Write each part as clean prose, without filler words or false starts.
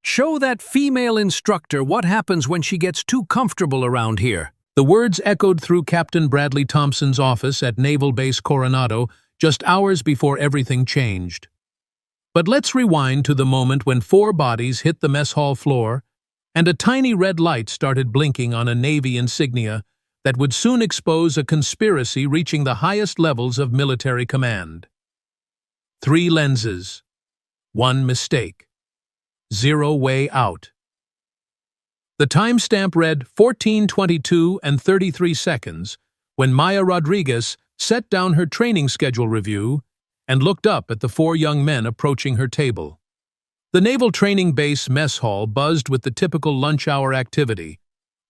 Show that female instructor what happens when she gets too comfortable around here. The words echoed through Captain Bradley Thompson's office at Naval Base Coronado just hours before everything changed. But let's rewind to the moment when 4 bodies hit the mess hall floor and a tiny red light started blinking on a Navy insignia that would soon expose a conspiracy reaching the highest levels of military command. 3 lenses. 1 mistake. 0 way out. The timestamp read 14:22 and 33 seconds when Maya Rodriguez set down her training schedule review and looked up at the 4 young men approaching her table. The Naval Training Base mess hall buzzed with the typical lunch hour activity,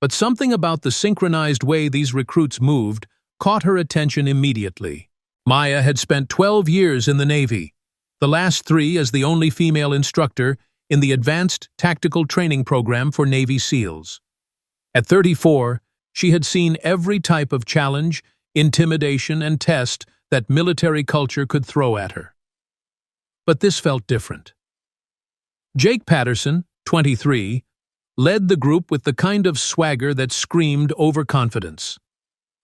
but something about the synchronized way these recruits moved caught her attention immediately. Maya had spent 12 years in the Navy, the last 3 as the only female instructor in the Advanced Tactical Training Program for Navy SEALs. At 34, she had seen every type of challenge, intimidation, and test that military culture could throw at her. But this felt different. Jake Patterson, 23, led the group with the kind of swagger that screamed overconfidence.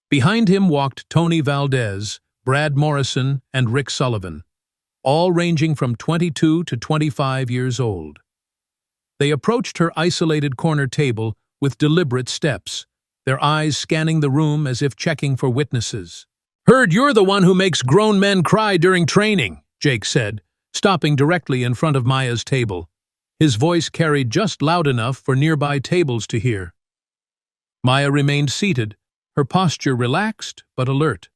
Behind him walked Tony Valdez, Brad Morrison, and Rick Sullivan, all ranging from 22 to 25 years old. They approached her isolated corner table with deliberate steps, their eyes scanning the room as if checking for witnesses. "Heard you're the one who makes grown men cry during training," Jake said, stopping directly in front of Maya's table. His voice carried just loud enough for nearby tables to hear. Maya remained seated, her posture relaxed but alert.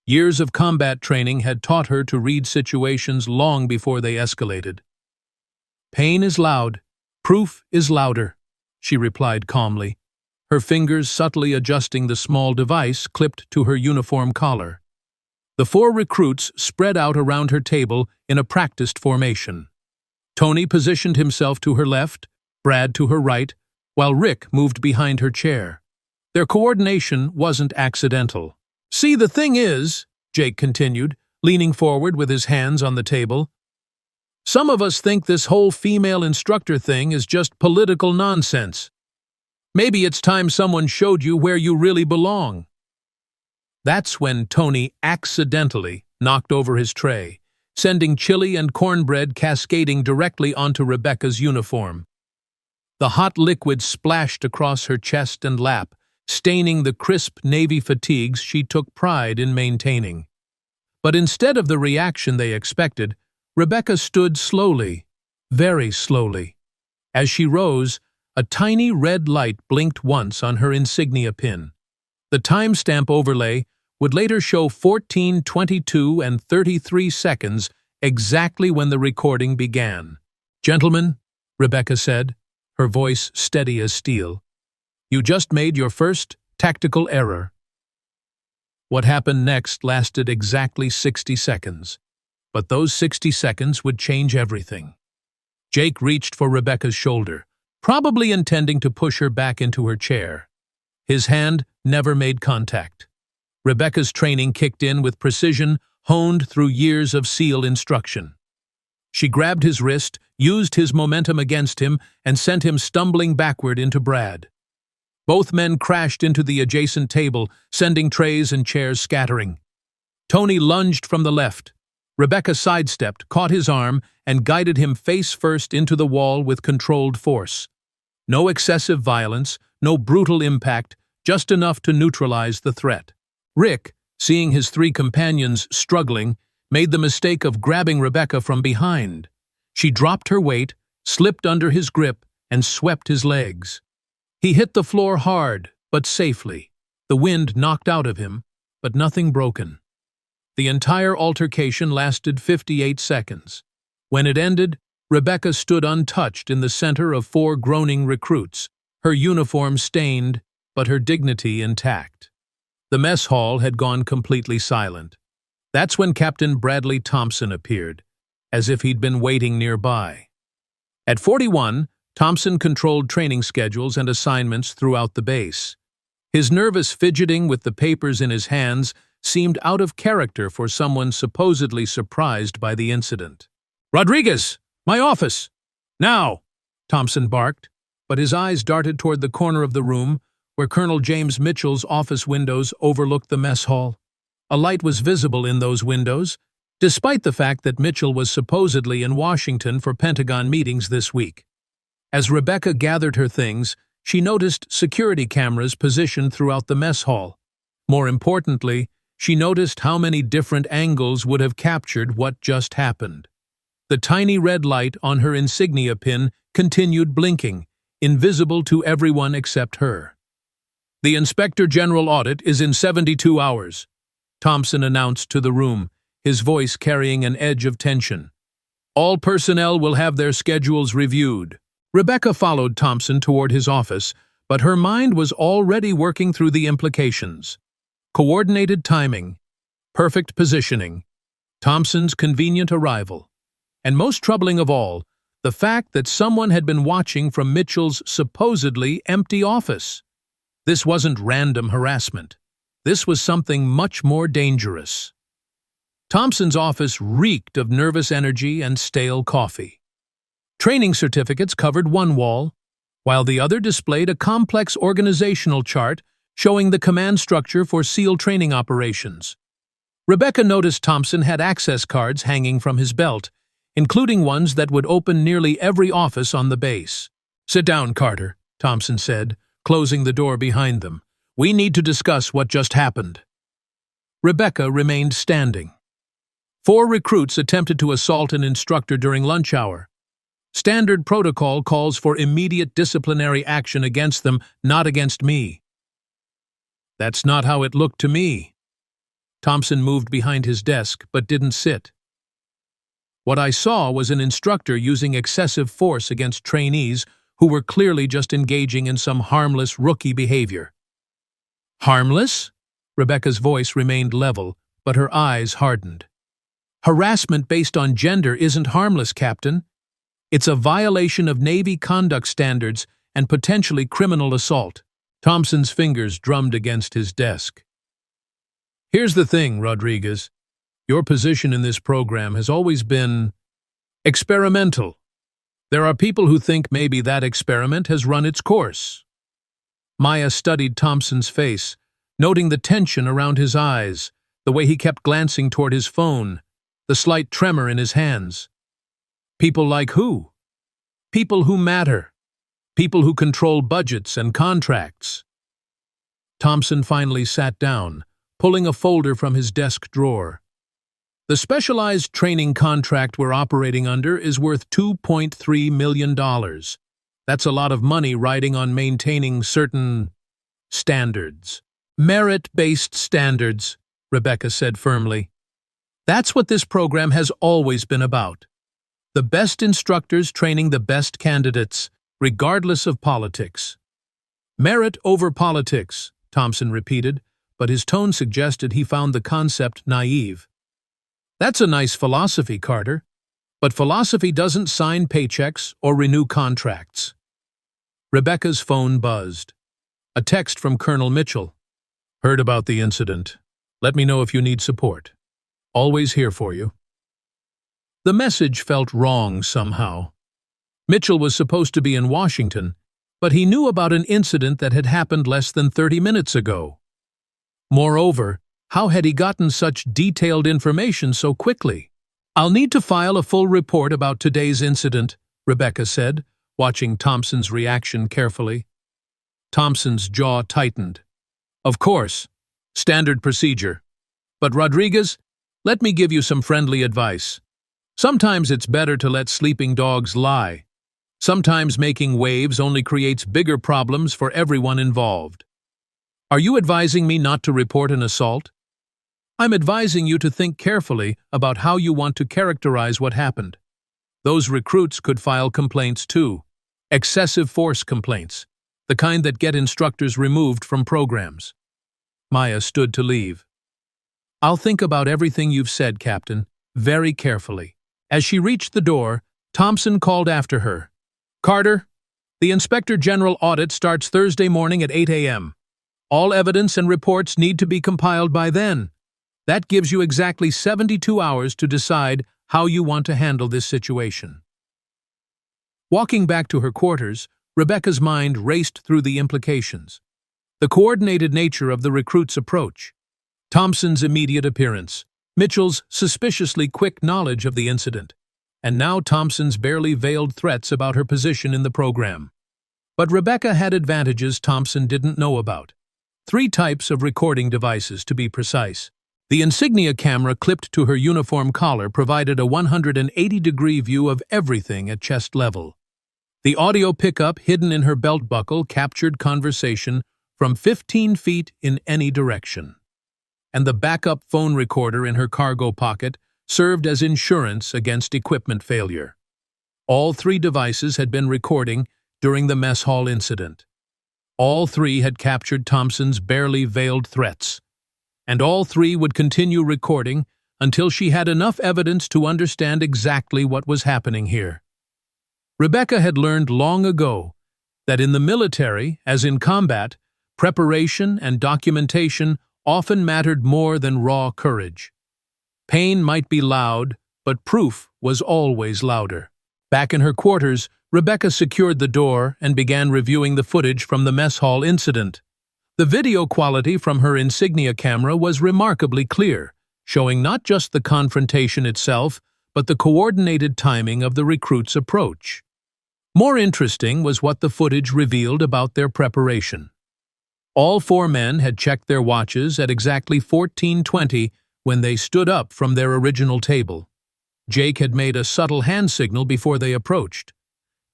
Years of combat training had taught her to read situations long before they escalated. "Pain is loud, proof is louder," she replied calmly, her fingers subtly adjusting the small device clipped to her uniform collar. The 4 recruits spread out around her table in a practiced formation. Tony positioned himself to her left, Brad to her right, while Rick moved behind her chair. Their coordination wasn't accidental. "See, the thing is," Jake continued, leaning forward with his hands on the table, "some of us think this whole female instructor thing is just political nonsense. Maybe it's time someone showed you where you really belong." That's when Tony accidentally knocked over his tray, sending chili and cornbread cascading directly onto Rebecca's uniform. The hot liquid splashed across her chest and lap, staining the crisp Navy fatigues she took pride in maintaining. But instead of the reaction they expected, Rebecca stood slowly, very slowly. As she rose, a tiny red light blinked once on her insignia pin. The timestamp overlay would later show 14:22 and 33 seconds, exactly when the recording began. "Gentlemen," Rebecca said, her voice steady as steel, "you just made your first tactical error." What happened next lasted exactly 60 seconds, but those 60 seconds would change everything. Jake reached for Rebecca's shoulder, probably intending to push her back into her chair. His hand never made contact. Rebecca's training kicked in with precision, honed through years of SEAL instruction. She grabbed his wrist, used his momentum against him, and sent him stumbling backward into Brad. Both men crashed into the adjacent table, sending trays and chairs scattering. Tony lunged from the left. Rebecca sidestepped, caught his arm, and guided him face first into the wall with controlled force. No excessive violence, no brutal impact, just enough to neutralize the threat. Rick, seeing his 3 companions struggling, made the mistake of grabbing Rebecca from behind. She dropped her weight, slipped under his grip, and swept his legs. He hit the floor hard, but safely. The wind knocked out of him, but nothing broken. The entire altercation lasted 58 seconds. When it ended, Rebecca stood untouched in the center of 4 groaning recruits, her uniform stained, but her dignity intact. The mess hall had gone completely silent. That's when Captain Bradley Thompson appeared, as if he'd been waiting nearby. At 41, Thompson controlled training schedules and assignments throughout the base. His nervous fidgeting with the papers in his hands seemed out of character for someone supposedly surprised by the incident. "Rodriguez, my office! Now!" Thompson barked, but his eyes darted toward the corner of the room where Colonel James Mitchell's office windows overlooked the mess hall. A light was visible in those windows, despite the fact that Mitchell was supposedly in Washington for Pentagon meetings this week. As Rebecca gathered her things, she noticed security cameras positioned throughout the mess hall. More importantly, she noticed how many different angles would have captured what just happened. The tiny red light on her insignia pin continued blinking, invisible to everyone except her. "The Inspector General audit is in 72 hours, Thompson announced to the room, his voice carrying an edge of tension. "All personnel will have their schedules reviewed." Rebecca followed Thompson toward his office, but her mind was already working through the implications. Coordinated timing, perfect positioning, Thompson's convenient arrival, and most troubling of all, the fact that someone had been watching from Mitchell's supposedly empty office. This wasn't random harassment. This was something much more dangerous. Thompson's office reeked of nervous energy and stale coffee. Training certificates covered one wall, while the other displayed a complex organizational chart showing the command structure for SEAL training operations. Rebecca noticed Thompson had access cards hanging from his belt, including ones that would open nearly every office on the base. "Sit down, Carter," Thompson said, closing the door behind them. "We need to discuss what just happened." Rebecca remained standing. 4 recruits attempted to assault an instructor during lunch hour. Standard protocol calls for immediate disciplinary action against them, not against me. That's not how it looked to me. Thompson moved behind his desk, but didn't sit. What I saw was an instructor using excessive force against trainees who were clearly just engaging in some harmless rookie behavior. Harmless? Rebecca's voice remained level, but her eyes hardened. Harassment based on gender isn't harmless, Captain. It's a violation of Navy conduct standards and potentially criminal assault. Thompson's fingers drummed against his desk. Here's the thing, Rodriguez. Your position in this program has always been experimental. There are people who think maybe that experiment has run its course. Maya studied Thompson's face, noting the tension around his eyes, the way he kept glancing toward his phone, the slight tremor in his hands. People like who? People who matter. People who control budgets and contracts. Thompson finally sat down, pulling a folder from his desk drawer. The specialized training contract we're operating under is worth $2.3 million. That's a lot of money riding on maintaining certain standards. Merit-based standards, Rebecca said firmly. That's what this program has always been about. The best instructors training the best candidates, regardless of politics. Merit over politics, Thompson repeated, but his tone suggested he found the concept naive. That's a nice philosophy, Carter, but philosophy doesn't sign paychecks or renew contracts. Rebecca's phone buzzed. A text from Colonel Mitchell. Heard about the incident. Let me know if you need support. Always here for you. The message felt wrong somehow. Mitchell was supposed to be in Washington, but he knew about an incident that had happened less than 30 minutes ago. Moreover, how had he gotten such detailed information so quickly? "I'll need to file a full report about today's incident," Rebecca said, watching Thompson's reaction carefully. Thompson's jaw tightened. "Of course. Standard procedure. But Rodriguez, let me give you some friendly advice. Sometimes it's better to let sleeping dogs lie. Sometimes making waves only creates bigger problems for everyone involved. Are you advising me not to report an assault? I'm advising you to think carefully about how you want to characterize what happened. Those recruits could file complaints too. Excessive force complaints, the kind that get instructors removed from programs." Maya stood to leave. "I'll think about everything you've said, Captain, very carefully." As she reached the door, Thompson called after her. "Carter, the Inspector General audit starts Thursday morning at 8 a.m. All evidence and reports need to be compiled by then. That gives you exactly 72 hours to decide how you want to handle this situation." Walking back to her quarters, Rebecca's mind raced through the implications. The coordinated nature of the recruit's approach, Thompson's immediate appearance, Mitchell's suspiciously quick knowledge of the incident, and now Thompson's barely veiled threats about her position in the program. But Rebecca had advantages Thompson didn't know about. 3 types of recording devices, to be precise. The insignia camera clipped to her uniform collar provided a 180-degree view of everything at chest level. The audio pickup hidden in her belt buckle captured conversation from 15 feet in any direction. And the backup phone recorder in her cargo pocket served as insurance against equipment failure. All 3 devices had been recording during the mess hall incident. All 3 had captured Thompson's barely veiled threats. And all 3 would continue recording until she had enough evidence to understand exactly what was happening here. Rebecca had learned long ago that in the military, as in combat, preparation and documentation often mattered more than raw courage. Pain might be loud, but proof was always louder. Back in her quarters, Rebecca secured the door and began reviewing the footage from the mess hall incident. The video quality from her insignia camera was remarkably clear, showing not just the confrontation itself, but the coordinated timing of the recruit's approach. More interesting was what the footage revealed about their preparation. All 4 men had checked their watches at exactly 14:20 when they stood up from their original table. Jake had made a subtle hand signal before they approached.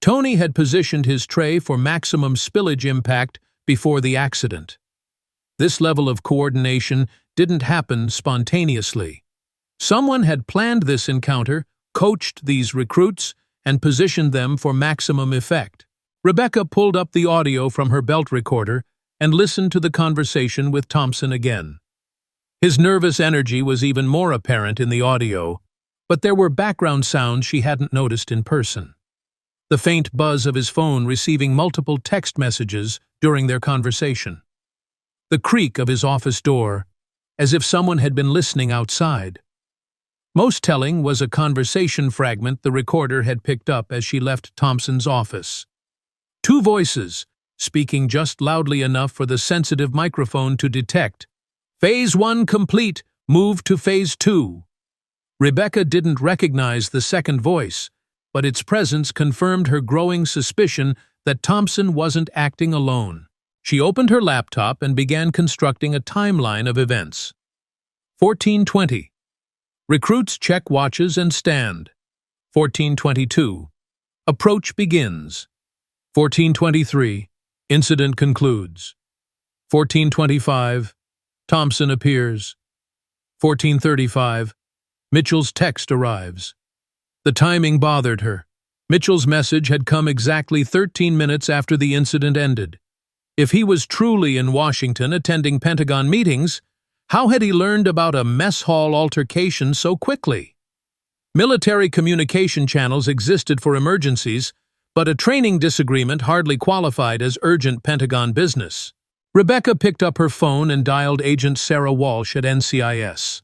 Tony had positioned his tray for maximum spillage impact before the accident. This level of coordination didn't happen spontaneously. Someone had planned this encounter, coached these recruits, and positioned them for maximum effect. Rebecca pulled up the audio from her belt recorder and listened to the conversation with Thompson again. His nervous energy was even more apparent in the audio, but there were background sounds she hadn't noticed in person. The faint buzz of his phone receiving multiple text messages during their conversation. The creak of his office door, as if someone had been listening outside. Most telling was a conversation fragment the recorder had picked up as she left Thompson's office. 2 voices, speaking just loudly enough for the sensitive microphone to detect. Phase 1 complete, move to Phase 2. Rebecca didn't recognize the second voice, but its presence confirmed her growing suspicion that Thompson wasn't acting alone. She opened her laptop and began constructing a timeline of events. 14:20. Recruits check watches and stand. 14:22. Approach begins. 14:23. Incident concludes. 14:25. Thompson appears. 14:35. Mitchell's text arrives. The timing bothered her. Mitchell's message had come exactly 13 minutes after the incident ended. If he was truly in Washington attending Pentagon meetings, how had he learned about a mess hall altercation so quickly? Military communication channels existed for emergencies, but a training disagreement hardly qualified as urgent Pentagon business. Rebecca picked up her phone and dialed Agent Sarah Walsh at NCIS.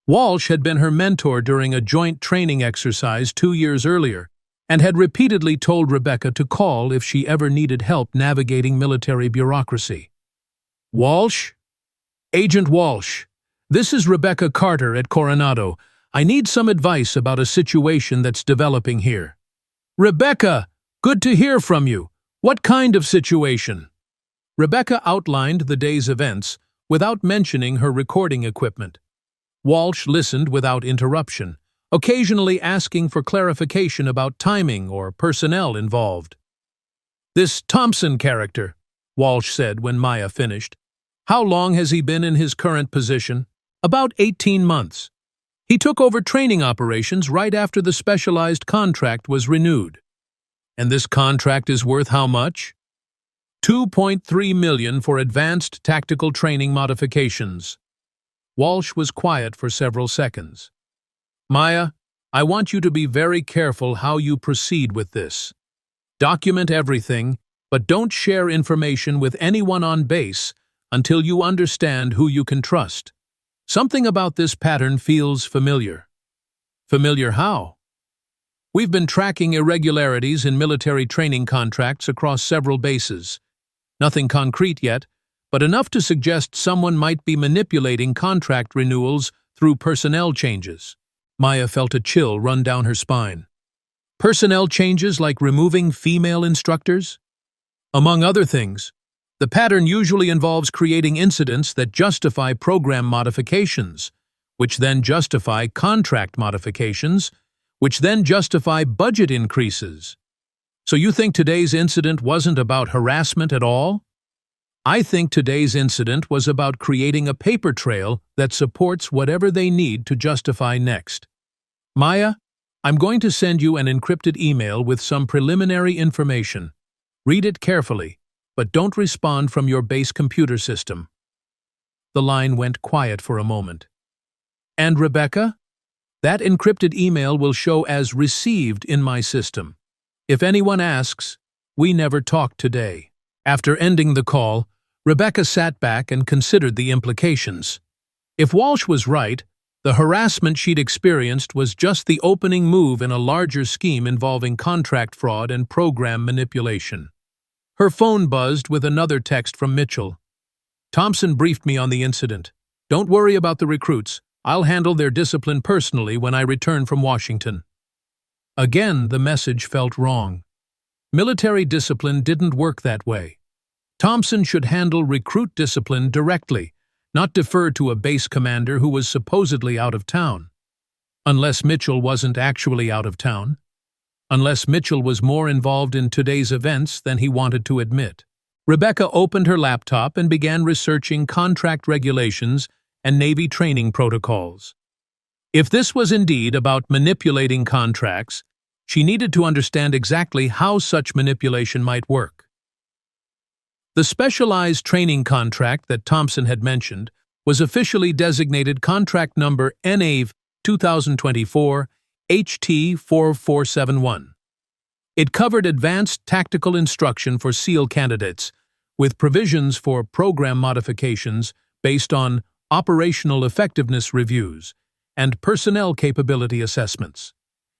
Walsh had been her mentor during a joint training exercise 2 years earlier, and had repeatedly told Rebecca to call if she ever needed help navigating military bureaucracy. Walsh? Agent Walsh, this is Rebecca Carter at Coronado. I need some advice about a situation that's developing here. Rebecca, good to hear from you. What kind of situation? Rebecca outlined the day's events without mentioning her recording equipment. Walsh listened without interruption, occasionally asking for clarification about timing or personnel involved. This Thompson character, Walsh said when Maya finished. How long has he been in his current position? About 18 months. He took over training operations right after the specialized contract was renewed. And this contract is worth how much? $2.3 million for advanced tactical training modifications. Walsh was quiet for several seconds. Maya, I want you to be very careful how you proceed with this. Document everything, but don't share information with anyone on base until you understand who you can trust. Something about this pattern feels familiar. Familiar how? We've been tracking irregularities in military training contracts across several bases. Nothing concrete yet, but enough to suggest someone might be manipulating contract renewals through personnel changes. Maya felt a chill run down her spine. Personnel changes like removing female instructors? Among other things, the pattern usually involves creating incidents that justify program modifications, which then justify contract modifications, which then justify budget increases. So you think today's incident wasn't about harassment at all? I think today's incident was about creating a paper trail that supports whatever they need to justify next. Maya, I'm going to send you an encrypted email with some preliminary information. Read it carefully, but don't respond from your base computer system. The line went quiet for a moment. And Rebecca? That encrypted email will show as received in my system. If anyone asks, we never talked today. After ending the call, Rebecca sat back and considered the implications. If Walsh was right, the harassment she'd experienced was just the opening move in a larger scheme involving contract fraud and program manipulation. Her phone buzzed with another text from Mitchell. Thompson briefed me on the incident. Don't worry about the recruits. I'll handle their discipline personally when I return from Washington. Again, the message felt wrong. Military discipline didn't work that way. Thompson should handle recruit discipline directly, not defer to a base commander who was supposedly out of town. Unless Mitchell wasn't actually out of town. Unless Mitchell was more involved in today's events than he wanted to admit. Rebecca opened her laptop and began researching contract regulations and Navy training protocols. If this was indeed about manipulating contracts, she needed to understand exactly how such manipulation might work. The specialized training contract that Thompson had mentioned was officially designated contract number NAV 2024 HT 4471. It covered advanced tactical instruction for SEAL candidates, with provisions for program modifications based on operational effectiveness reviews and personnel capability assessments.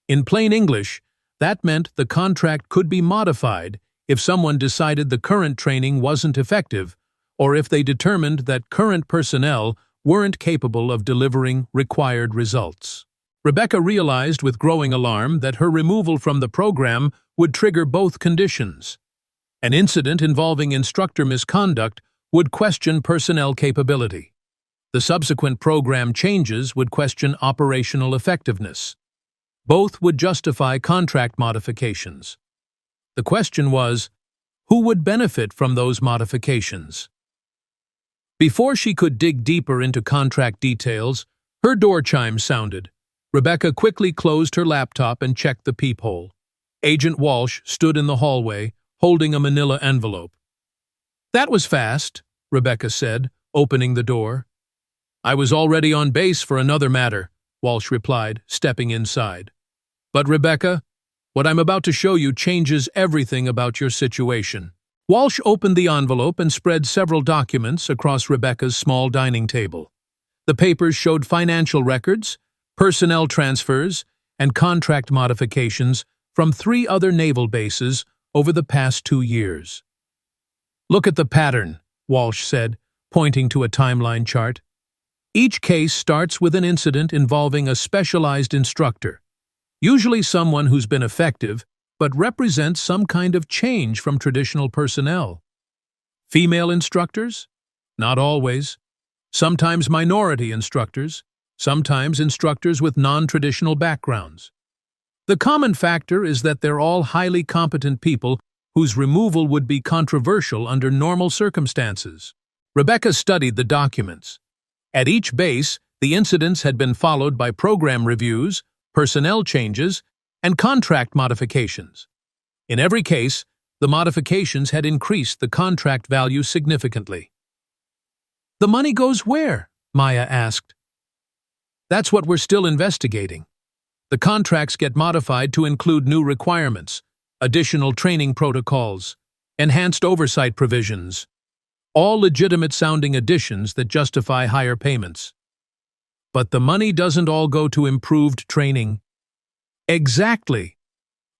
In plain English, that meant the contract could be modified if someone decided the current training wasn't effective, or if they determined that current personnel weren't capable of delivering required results. Rebecca realized with growing alarm that her removal from the program would trigger both conditions. An incident involving instructor misconduct would question personnel capability. The subsequent program changes would question operational effectiveness. Both would justify contract modifications. The question was, who would benefit from those modifications? Before she could dig deeper into contract details, her door chime sounded. Rebecca quickly closed her laptop and checked the peephole. Agent Walsh stood in the hallway, holding a manila envelope. "That was fast," Rebecca said, opening the door. "I was already on base for another matter," Walsh replied, stepping inside. "But Rebecca, what I'm about to show you changes everything about your situation." Walsh opened the envelope and spread several documents across Rebecca's small dining table. The papers showed financial records, personnel transfers, and contract modifications from 3 other naval bases over the past 2 years. "Look at the pattern," Walsh said, pointing to a timeline chart. "Each case starts with an incident involving a specialized instructor, usually someone who's been effective, but represents some kind of change from traditional personnel. Female instructors? Not always. Sometimes minority instructors, sometimes instructors with non-traditional backgrounds. The common factor is that they're all highly competent people whose removal would be controversial under normal circumstances." Rebecca studied the documents. At each base, the incidents had been followed by program reviews, personnel changes, and contract modifications. In every case, the modifications had increased the contract value significantly. "The money goes where?" Maya asked. "That's what we're still investigating. The contracts get modified to include new requirements, additional training protocols, enhanced oversight provisions, all legitimate-sounding additions that justify higher payments. But the money doesn't all go to improved training." "Exactly,"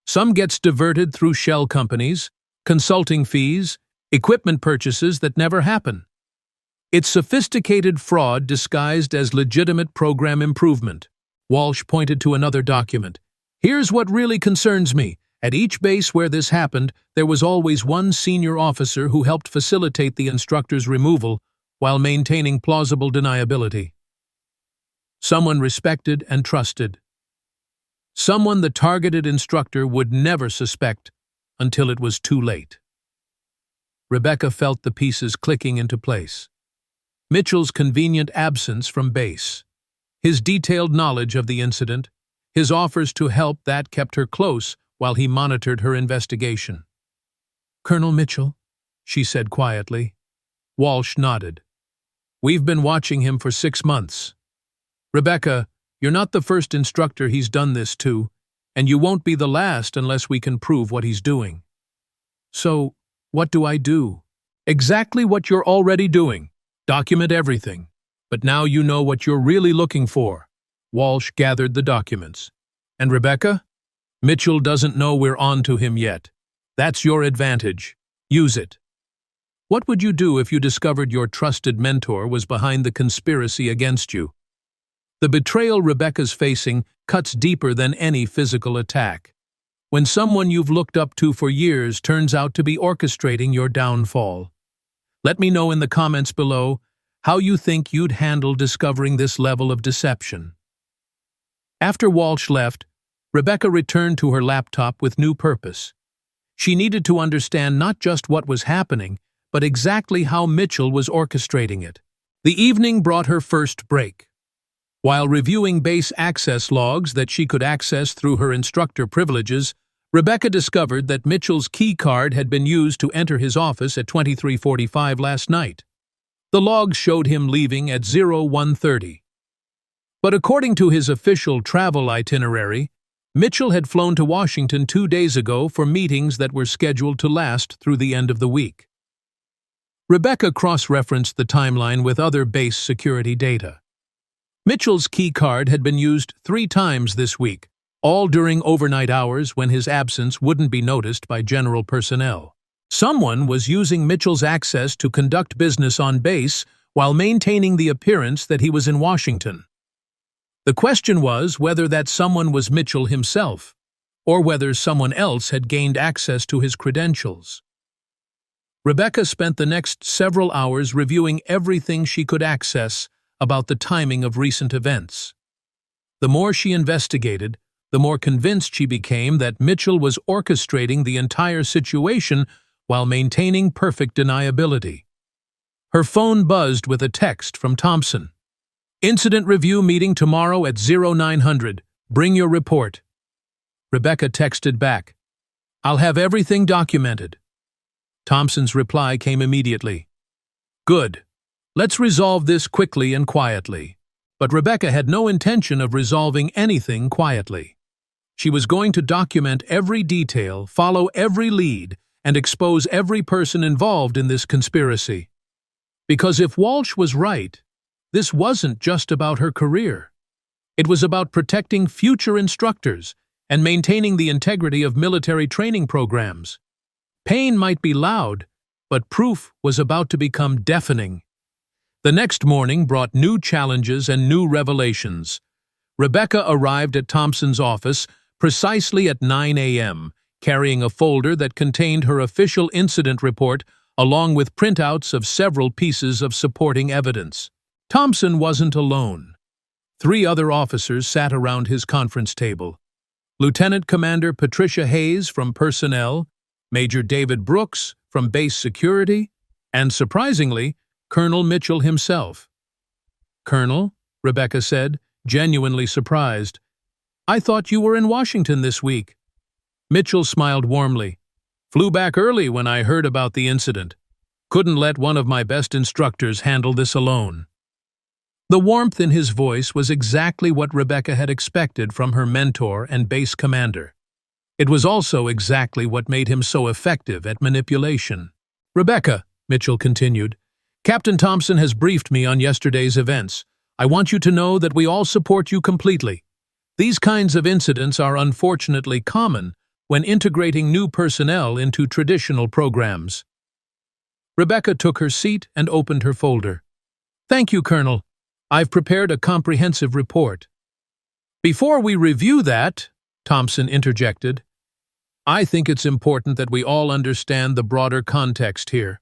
Some gets diverted through shell companies, consulting fees, equipment purchases that never happen. It's sophisticated fraud disguised as legitimate program improvement. Walsh pointed to another document. Here's what really concerns me. At each base where this happened, there was always one senior officer who helped facilitate the instructor's removal while maintaining plausible deniability. Someone respected and trusted. Someone the targeted instructor would never suspect until it was too late. Rebecca felt the pieces clicking into place. Mitchell's convenient absence from base, his detailed knowledge of the incident, his offers to help that kept her close while he monitored her investigation. "Colonel Mitchell," she said quietly. Walsh nodded. "We've been watching him for 6 months. Rebecca, you're not the first instructor he's done this to, and you won't be the last unless we can prove what he's doing." "So, what do I do?" "Exactly what you're already doing. Document everything. But now you know what you're really looking for." Walsh gathered the documents. "And Rebecca? Mitchell doesn't know we're on to him yet. That's your advantage. Use it. What would you do if you discovered your trusted mentor was behind the conspiracy against you?" The betrayal Rebecca's facing cuts deeper than any physical attack. When someone you've looked up to for years turns out to be orchestrating your downfall. Let me know in the comments below how you think you'd handle discovering this level of deception. After Walsh left, Rebecca returned to her laptop with new purpose. She needed to understand not just what was happening, but exactly how Mitchell was orchestrating it. The evening brought her first break. While reviewing base access logs that she could access through her instructor privileges, Rebecca discovered that Mitchell's key card had been used to enter his office at 23:45 last night. The logs showed him leaving at 01:30. But according to his official travel itinerary, Mitchell had flown to Washington 2 days ago for meetings that were scheduled to last through the end of the week. Rebecca cross-referenced the timeline with other base security data. Mitchell's key card had been used 3 times this week, all during overnight hours when his absence wouldn't be noticed by general personnel. Someone was using Mitchell's access to conduct business on base while maintaining the appearance that he was in Washington. The question was whether that someone was Mitchell himself, or whether someone else had gained access to his credentials. Rebecca spent the next several hours reviewing everything she could access about the timing of recent events. The more she investigated, the more convinced she became that Mitchell was orchestrating the entire situation while maintaining perfect deniability. Her phone buzzed with a text from Thompson. "Incident review meeting tomorrow at 0900. Bring your report." Rebecca texted back, "I'll have everything documented." Thompson's reply came immediately. "Good. Let's resolve this quickly and quietly." But Rebecca had no intention of resolving anything quietly. She was going to document every detail, follow every lead, and expose every person involved in this conspiracy. Because if Walsh was right, this wasn't just about her career. It was about protecting future instructors and maintaining the integrity of military training programs. Pain might be loud, but proof was about to become deafening. The next morning brought new challenges and new revelations. Rebecca arrived at Thompson's office precisely at 9 a.m., carrying a folder that contained her official incident report along with printouts of several pieces of supporting evidence. Thompson wasn't alone. 3 other officers sat around his conference table. Lieutenant Commander Patricia Hayes from Personnel, Major David Brooks from Base Security, and surprisingly, Colonel Mitchell himself. "Colonel," Rebecca said, genuinely surprised, "I thought you were in Washington this week." Mitchell smiled warmly. "Flew back early when I heard about the incident. Couldn't let one of my best instructors handle this alone." The warmth in his voice was exactly what Rebecca had expected from her mentor and base commander. It was also exactly what made him so effective at manipulation. "Rebecca," Mitchell continued, "Captain Thompson has briefed me on yesterday's events. I want you to know that we all support you completely. These kinds of incidents are unfortunately common, when integrating new personnel into traditional programs. Rebecca took her seat and opened her folder. "Thank you, Colonel. I've prepared a comprehensive report." "Before we review that," Thompson interjected, "I think it's important that we all understand the broader context here.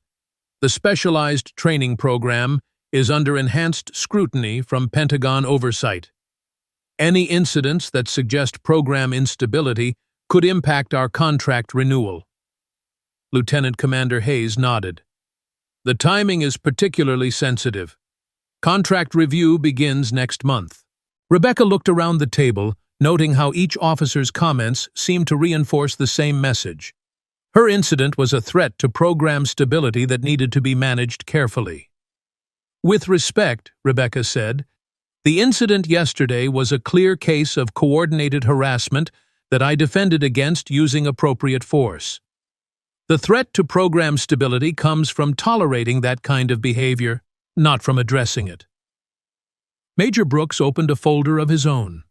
The specialized training program is under enhanced scrutiny from Pentagon oversight. Any incidents that suggest program instability could impact our contract renewal." Lieutenant Commander Hayes nodded. "The timing is particularly sensitive. Contract review begins next month." Rebecca looked around the table, noting how each officer's comments seemed to reinforce the same message. Her incident was a threat to program stability that needed to be managed carefully. "With respect," Rebecca said, "the incident yesterday was a clear case of coordinated harassment that I defended against using appropriate force. The threat to program stability comes from tolerating that kind of behavior, not from addressing it." Major Brooks opened a folder of his own.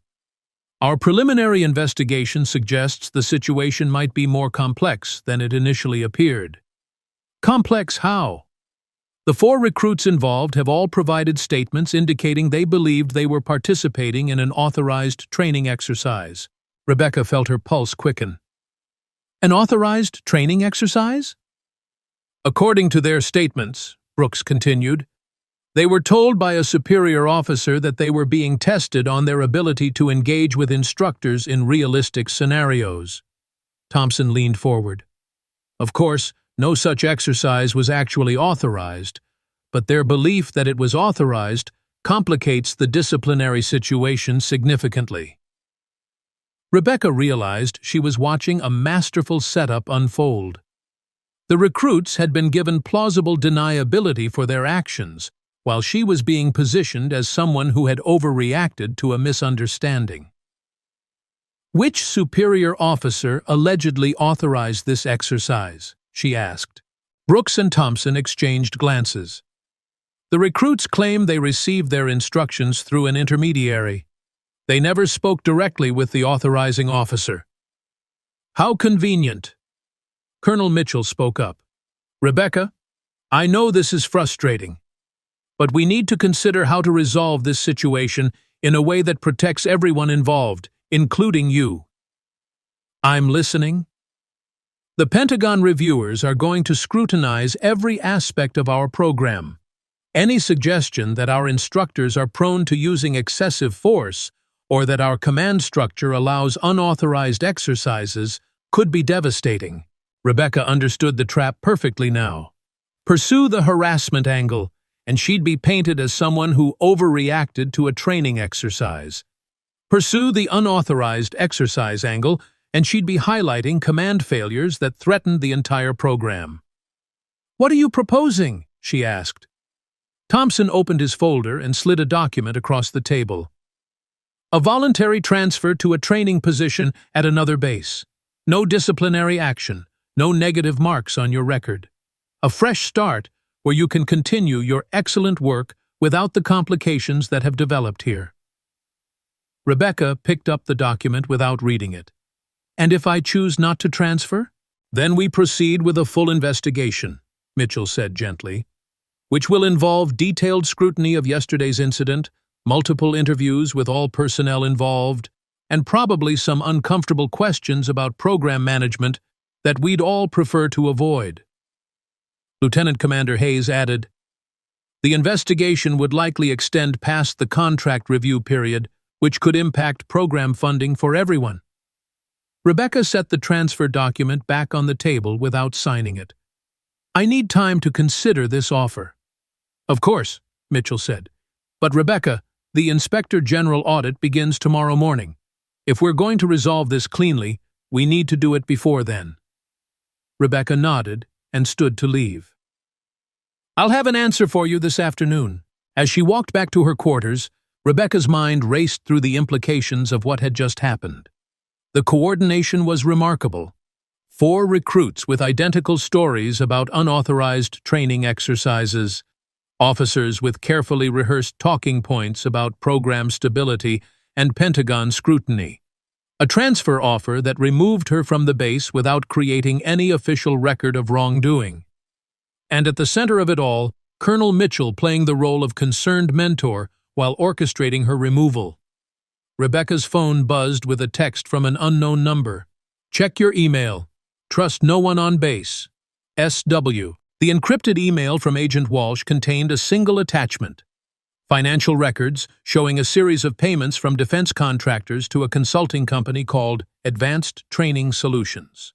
"Our preliminary investigation suggests the situation might be more complex than it initially appeared." "Complex how?" "The 4 recruits involved have all provided statements indicating they believed they were participating in an authorized training exercise." Rebecca felt her pulse quicken. "An authorized training exercise?" "According to their statements," Brooks continued, "they were told by a superior officer that they were being tested on their ability to engage with instructors in realistic scenarios." Thompson leaned forward. "Of course, no such exercise was actually authorized, but their belief that it was authorized complicates the disciplinary situation significantly." Rebecca realized she was watching a masterful setup unfold. The recruits had been given plausible deniability for their actions, while she was being positioned as someone who had overreacted to a misunderstanding. "Which superior officer allegedly authorized this exercise?" she asked. Brooks and Thompson exchanged glances. "The recruits claim they received their instructions through an intermediary. They never spoke directly with the authorizing officer." "How convenient." Colonel Mitchell spoke up. "Rebecca, I know this is frustrating, but we need to consider how to resolve this situation in a way that protects everyone involved, including you." "I'm listening." "The Pentagon reviewers are going to scrutinize every aspect of our program. Any suggestion that our instructors are prone to using excessive force or that our command structure allows unauthorized exercises could be devastating." Rebecca understood the trap perfectly now. Pursue the harassment angle, and she'd be painted as someone who overreacted to a training exercise. Pursue the unauthorized exercise angle, and she'd be highlighting command failures that threatened the entire program. "What are you proposing?" she asked. Thompson opened his folder and slid a document across the table. "A voluntary transfer to a training position at another base. No disciplinary action, no negative marks on your record. A fresh start where you can continue your excellent work without the complications that have developed here." Rebecca picked up the document without reading it. "And if I choose not to transfer?" "Then we proceed with a full investigation," Mitchell said gently, "which will involve detailed scrutiny of yesterday's incident, multiple interviews with all personnel involved, and probably some uncomfortable questions about program management that we'd all prefer to avoid." Lieutenant Commander Hayes added, "The investigation would likely extend past the contract review period, which could impact program funding for everyone." Rebecca set the transfer document back on the table without signing it. "I need time to consider this offer." "Of course," Mitchell said. "But Rebecca, the Inspector General audit begins tomorrow morning. If we're going to resolve this cleanly, we need to do it before then." Rebecca nodded and stood to leave. "I'll have an answer for you this afternoon." As she walked back to her quarters, Rebecca's mind raced through the implications of what had just happened. The coordination was remarkable. 4 recruits with identical stories about unauthorized training exercises, officers with carefully rehearsed talking points about program stability and Pentagon scrutiny. A transfer offer that removed her from the base without creating any official record of wrongdoing. And at the center of it all, Colonel Mitchell playing the role of concerned mentor while orchestrating her removal. Rebecca's phone buzzed with a text from an unknown number. "Check your email. Trust no one on base. SW." The encrypted email from Agent Walsh contained a single attachment: financial records showing a series of payments from defense contractors to a consulting company called Advanced Training Solutions.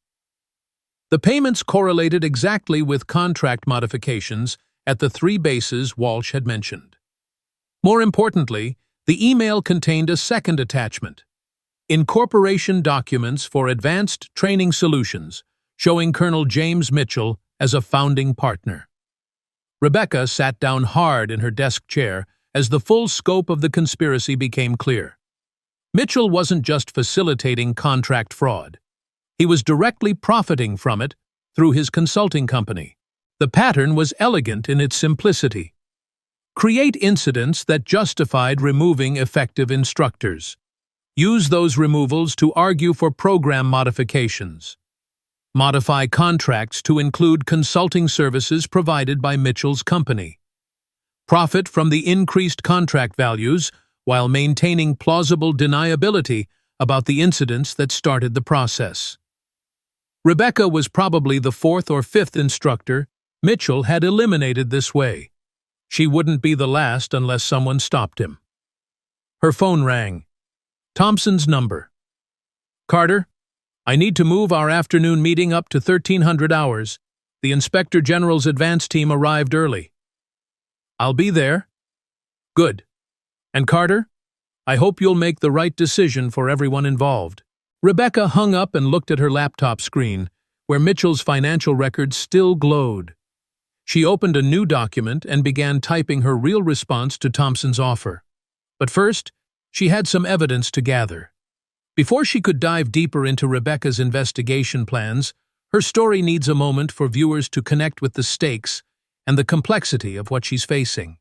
The payments correlated exactly with contract modifications at the 3 bases Walsh had mentioned. More importantly, the email contained a second attachment: incorporation documents for Advanced Training Solutions, showing Colonel James Mitchell as a founding partner. Rebecca sat down hard in her desk chair as the full scope of the conspiracy became clear. Mitchell wasn't just facilitating contract fraud. He was directly profiting from it through his consulting company. The pattern was elegant in its simplicity. Create incidents that justified removing effective instructors. Use those removals to argue for program modifications. Modify contracts to include consulting services provided by Mitchell's company. Profit from the increased contract values while maintaining plausible deniability about the incidents that started the process. Rebecca was probably the 4th or 5th instructor Mitchell had eliminated this way. She wouldn't be the last unless someone stopped him. Her phone rang. Thompson's number. "Carter, I need to move our afternoon meeting up to 1300 hours. The Inspector General's advance team arrived early." "I'll be there." "Good. And Carter, I hope you'll make the right decision for everyone involved." Rebecca hung up and looked at her laptop screen, where Mitchell's financial records still glowed. She opened a new document and began typing her real response to Thompson's offer. But first, she had some evidence to gather. Before she could dive deeper into Rebecca's investigation plans, her story needs a moment for viewers to connect with the stakes and the complexity of what she's facing.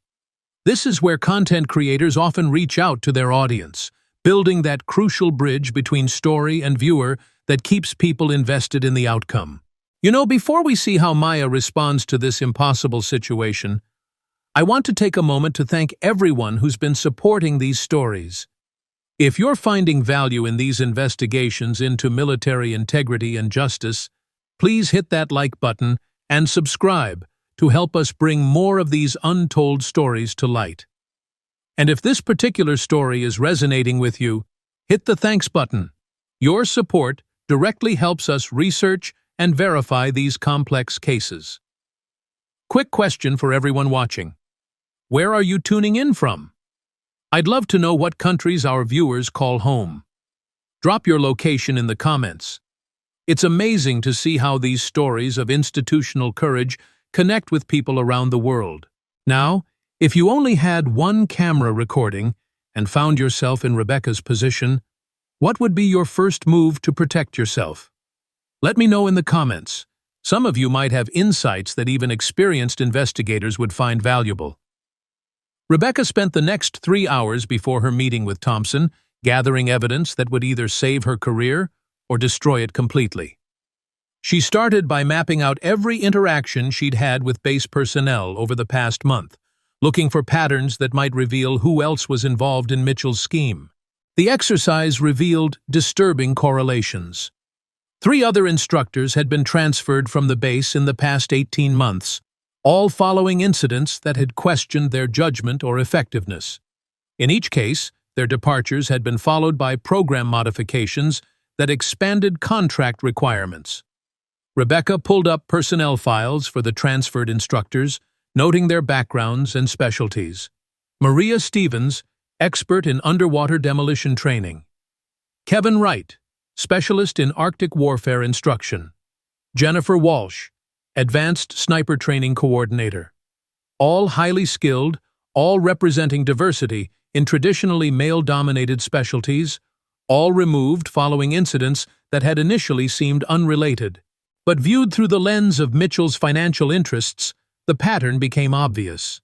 This is where content creators often reach out to their audience, building that crucial bridge between story and viewer that keeps people invested in the outcome. Before we see how Maya responds to this impossible situation, I want to take a moment to thank everyone who's been supporting these stories. If you're finding value in these investigations into military integrity and justice, please hit that like button and subscribe to help us bring more of these untold stories to light. And if this particular story is resonating with you, hit the thanks button. Your support directly helps us research and verify these complex cases. Quick question for everyone watching. Where are you tuning in from? I'd love to know what countries our viewers call home. Drop your location in the comments. It's amazing to see how these stories of institutional courage connect with people around the world. Now, if you only had one camera recording and found yourself in Rebecca's position, what would be your first move to protect yourself? Let me know in the comments. Some of you might have insights that even experienced investigators would find valuable. Rebecca spent the next 3 hours before her meeting with Thompson gathering evidence that would either save her career or destroy it completely. She started by mapping out every interaction she'd had with base personnel over the past month, looking for patterns that might reveal who else was involved in Mitchell's scheme. The exercise revealed disturbing correlations. 3 other instructors had been transferred from the base in the past 18 months, all following incidents that had questioned their judgment or effectiveness. In each case, their departures had been followed by program modifications that expanded contract requirements. Rebecca pulled up personnel files for the transferred instructors, noting their backgrounds and specialties. Maria Stevens, expert in underwater demolition training. Kevin Wright, specialist in Arctic warfare instruction. Jennifer Walsh, advanced sniper training coordinator. All highly skilled, all representing diversity in traditionally male-dominated specialties, all removed following incidents that had initially seemed unrelated. But viewed through the lens of Mitchell's financial interests, the pattern became obvious.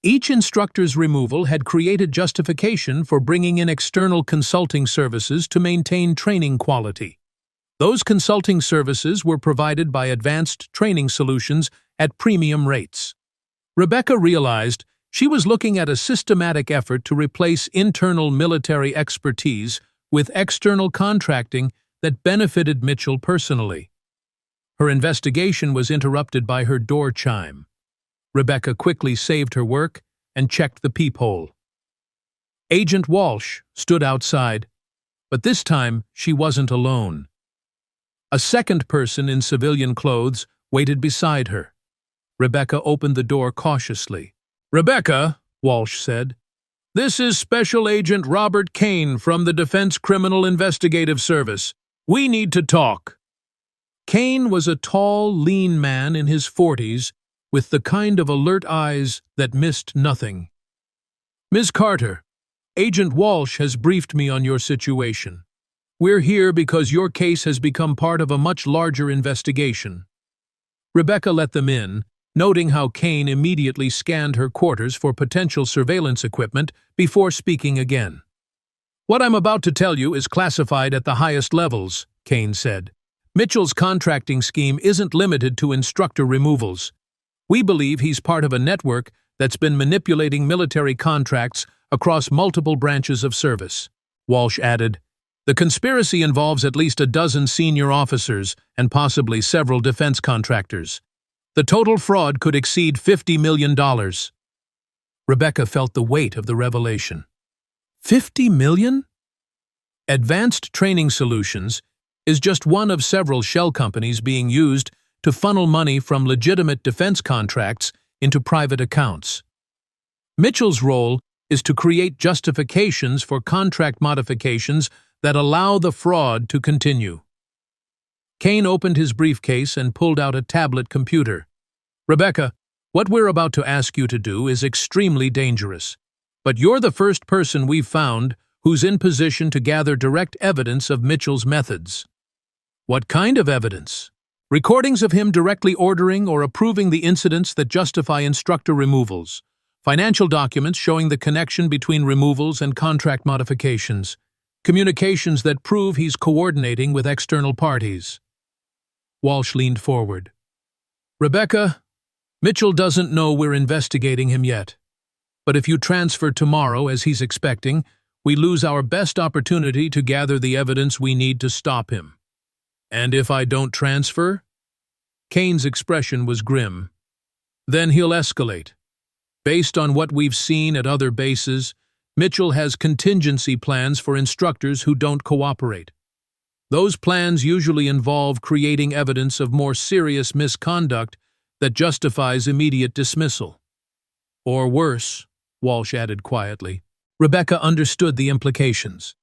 Each instructor's removal had created justification for bringing in external consulting services to maintain training quality. Those consulting services were provided by Advanced Training Solutions at premium rates. Rebecca realized she was looking at a systematic effort to replace internal military expertise with external contracting that benefited Mitchell personally. Her investigation was interrupted by her door chime. Rebecca quickly saved her work and checked the peephole. Agent Walsh stood outside, but this time she wasn't alone. A second person in civilian clothes waited beside her. Rebecca opened the door cautiously. "Rebecca," Walsh said, "this is Special Agent Robert Kane from the Defense Criminal Investigative Service. We need to talk." Kane was a tall, lean man in his 40s, with the kind of alert eyes that missed nothing. "Ms. Carter, Agent Walsh has briefed me on your situation. We're here because your case has become part of a much larger investigation." Rebecca let them in, noting how Kane immediately scanned her quarters for potential surveillance equipment before speaking again. "What I'm about to tell you is classified at the highest levels," Kane said. "Mitchell's contracting scheme isn't limited to instructor removals. We believe he's part of a network that's been manipulating military contracts across multiple branches of service." Walsh added, "The conspiracy involves at least a dozen senior officers and possibly several defense contractors. The total fraud could exceed $50 million. Rebecca felt the weight of the revelation. $50 million? Advanced Training Solutions is just one of several shell companies being used to funnel money from legitimate defense contracts into private accounts. Mitchell's role is to create justifications for contract modifications that allow the fraud to continue. Kane opened his briefcase and pulled out a tablet computer. "Rebecca, what we're about to ask you to do is extremely dangerous, but you're the first person we've found who's in position to gather direct evidence of Mitchell's methods." "What kind of evidence?" "Recordings of him directly ordering or approving the incidents that justify instructor removals, financial documents showing the connection between removals and contract modifications, communications that prove he's coordinating with external parties." Walsh leaned forward. "Rebecca, Mitchell doesn't know we're investigating him yet, but if you transfer tomorrow, as he's expecting, we lose our best opportunity to gather the evidence we need to stop him." "And if I don't transfer?" Kane's expression was grim. "Then he'll escalate. Based on what we've seen at other bases, Mitchell has contingency plans for instructors who don't cooperate. Those plans usually involve creating evidence of more serious misconduct that justifies immediate dismissal. Or worse," Walsh added quietly. Rebecca understood the implications.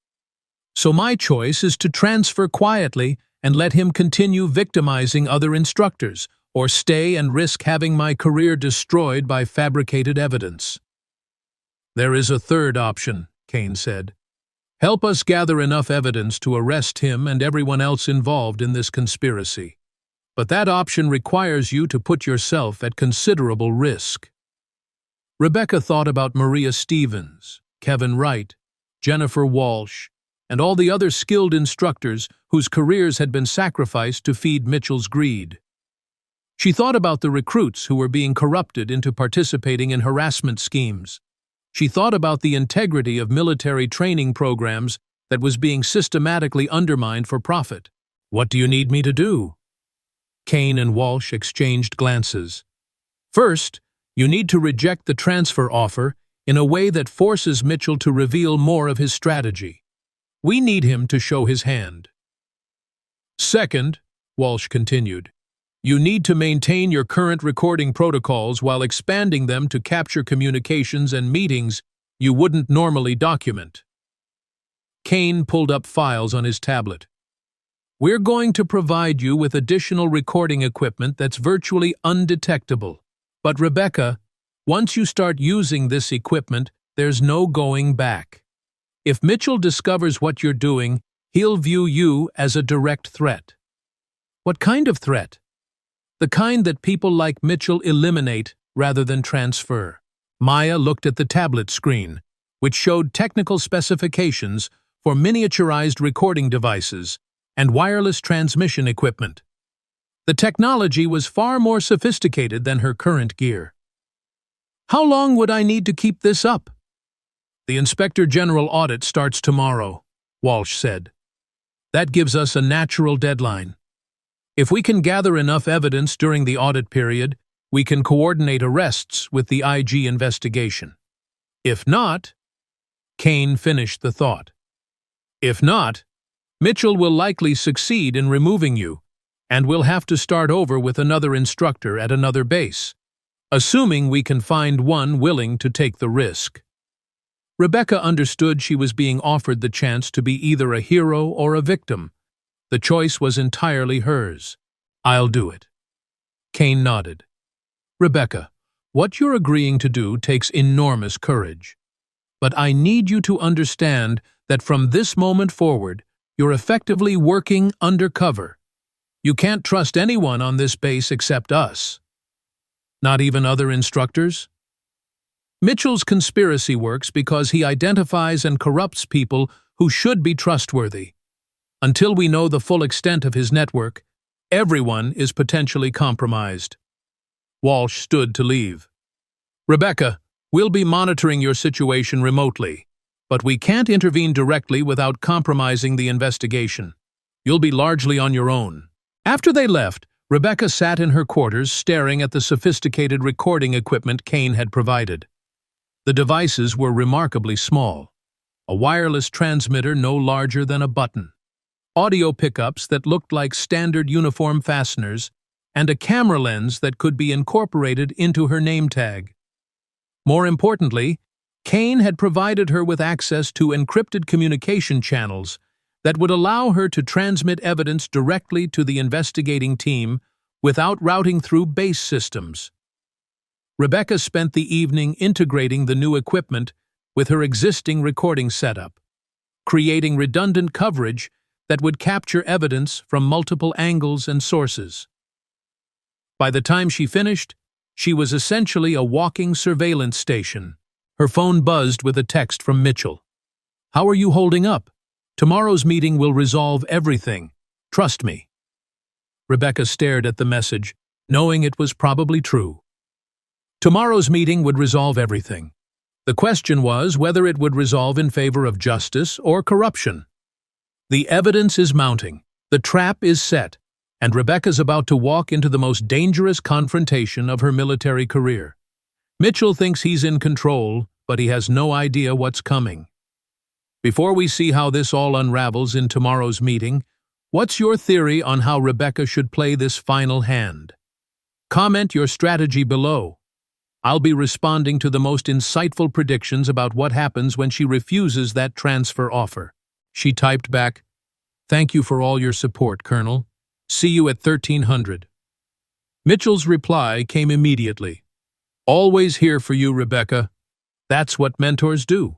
"So my choice is to transfer quietly and let him continue victimizing other instructors, or stay and risk having my career destroyed by fabricated evidence." "There is a third option," Kane said. "Help us gather enough evidence to arrest him and everyone else involved in this conspiracy. But that option requires you to put yourself at considerable risk." Rebecca thought about Maria Stevens, Kevin Wright, Jennifer Walsh, and all the other skilled instructors whose careers had been sacrificed to feed Mitchell's greed. She thought about the recruits who were being corrupted into participating in harassment schemes. She thought about the integrity of military training programs that was being systematically undermined for profit. "What do you need me to do?" Kane and Walsh exchanged glances. "First, you need to reject the transfer offer in a way that forces Mitchell to reveal more of his strategy. We need him to show his hand. Second," Walsh continued, "you need to maintain your current recording protocols while expanding them to capture communications and meetings you wouldn't normally document." Kane pulled up files on his tablet. "We're going to provide you with additional recording equipment that's virtually undetectable. But Rebecca, once you start using this equipment, there's no going back. If Mitchell discovers what you're doing, he'll view you as a direct threat." "What kind of threat?" "The kind that people like Mitchell eliminate rather than transfer. Maya looked at the tablet screen, which showed technical specifications for miniaturized recording devices and wireless transmission equipment. The technology was far more sophisticated than her current gear. "How long would I need to keep this up?" "The Inspector General audit starts tomorrow," Walsh said. "That gives us a natural deadline. If we can gather enough evidence during the audit period, we can coordinate arrests with the IG investigation. If not," Kane finished the thought. "If not, Mitchell will likely succeed in removing you, and we'll have to start over with another instructor at another base, assuming we can find one willing to take the risk." Rebecca understood she was being offered the chance to be either a hero or a victim. The choice was entirely hers. "I'll do it." Kane nodded. "Rebecca, what you're agreeing to do takes enormous courage. But I need you to understand that from this moment forward, you're effectively working undercover. You can't trust anyone on this base except us." "Not even other instructors?" "Mitchell's conspiracy works because he identifies and corrupts people who should be trustworthy. Until we know the full extent of his network, everyone is potentially compromised." Walsh stood to leave. "Rebecca, we'll be monitoring your situation remotely, but we can't intervene directly without compromising the investigation. You'll be largely on your own." After they left, Rebecca sat in her quarters staring at the sophisticated recording equipment Kane had provided. The devices were remarkably small. A wireless transmitter no larger than a button, audio pickups that looked like standard uniform fasteners, and a camera lens that could be incorporated into her name tag. More importantly, Kane had provided her with access to encrypted communication channels that would allow her to transmit evidence directly to the investigating team without routing through base systems. Rebecca spent the evening integrating the new equipment with her existing recording setup, creating redundant coverage that would capture evidence from multiple angles and sources. By the time she finished, she was essentially a walking surveillance station. Her phone buzzed with a text from Mitchell. "How are you holding up? Tomorrow's meeting will resolve everything. Trust me." Rebecca stared at the message, knowing it was probably true. Tomorrow's meeting would resolve everything. The question was whether it would resolve in favor of justice or corruption. The evidence is mounting, the trap is set, and Rebecca's about to walk into the most dangerous confrontation of her military career. Mitchell thinks he's in control, but he has no idea what's coming. Before we see how this all unravels in tomorrow's meeting, what's your theory on how Rebecca should play this final hand? Comment your strategy below. I'll be responding to the most insightful predictions about what happens when she refuses that transfer offer. She typed back, "Thank you for all your support, Colonel. See you at 1300. Mitchell's reply came immediately. "Always here for you, Rebecca. That's what mentors do."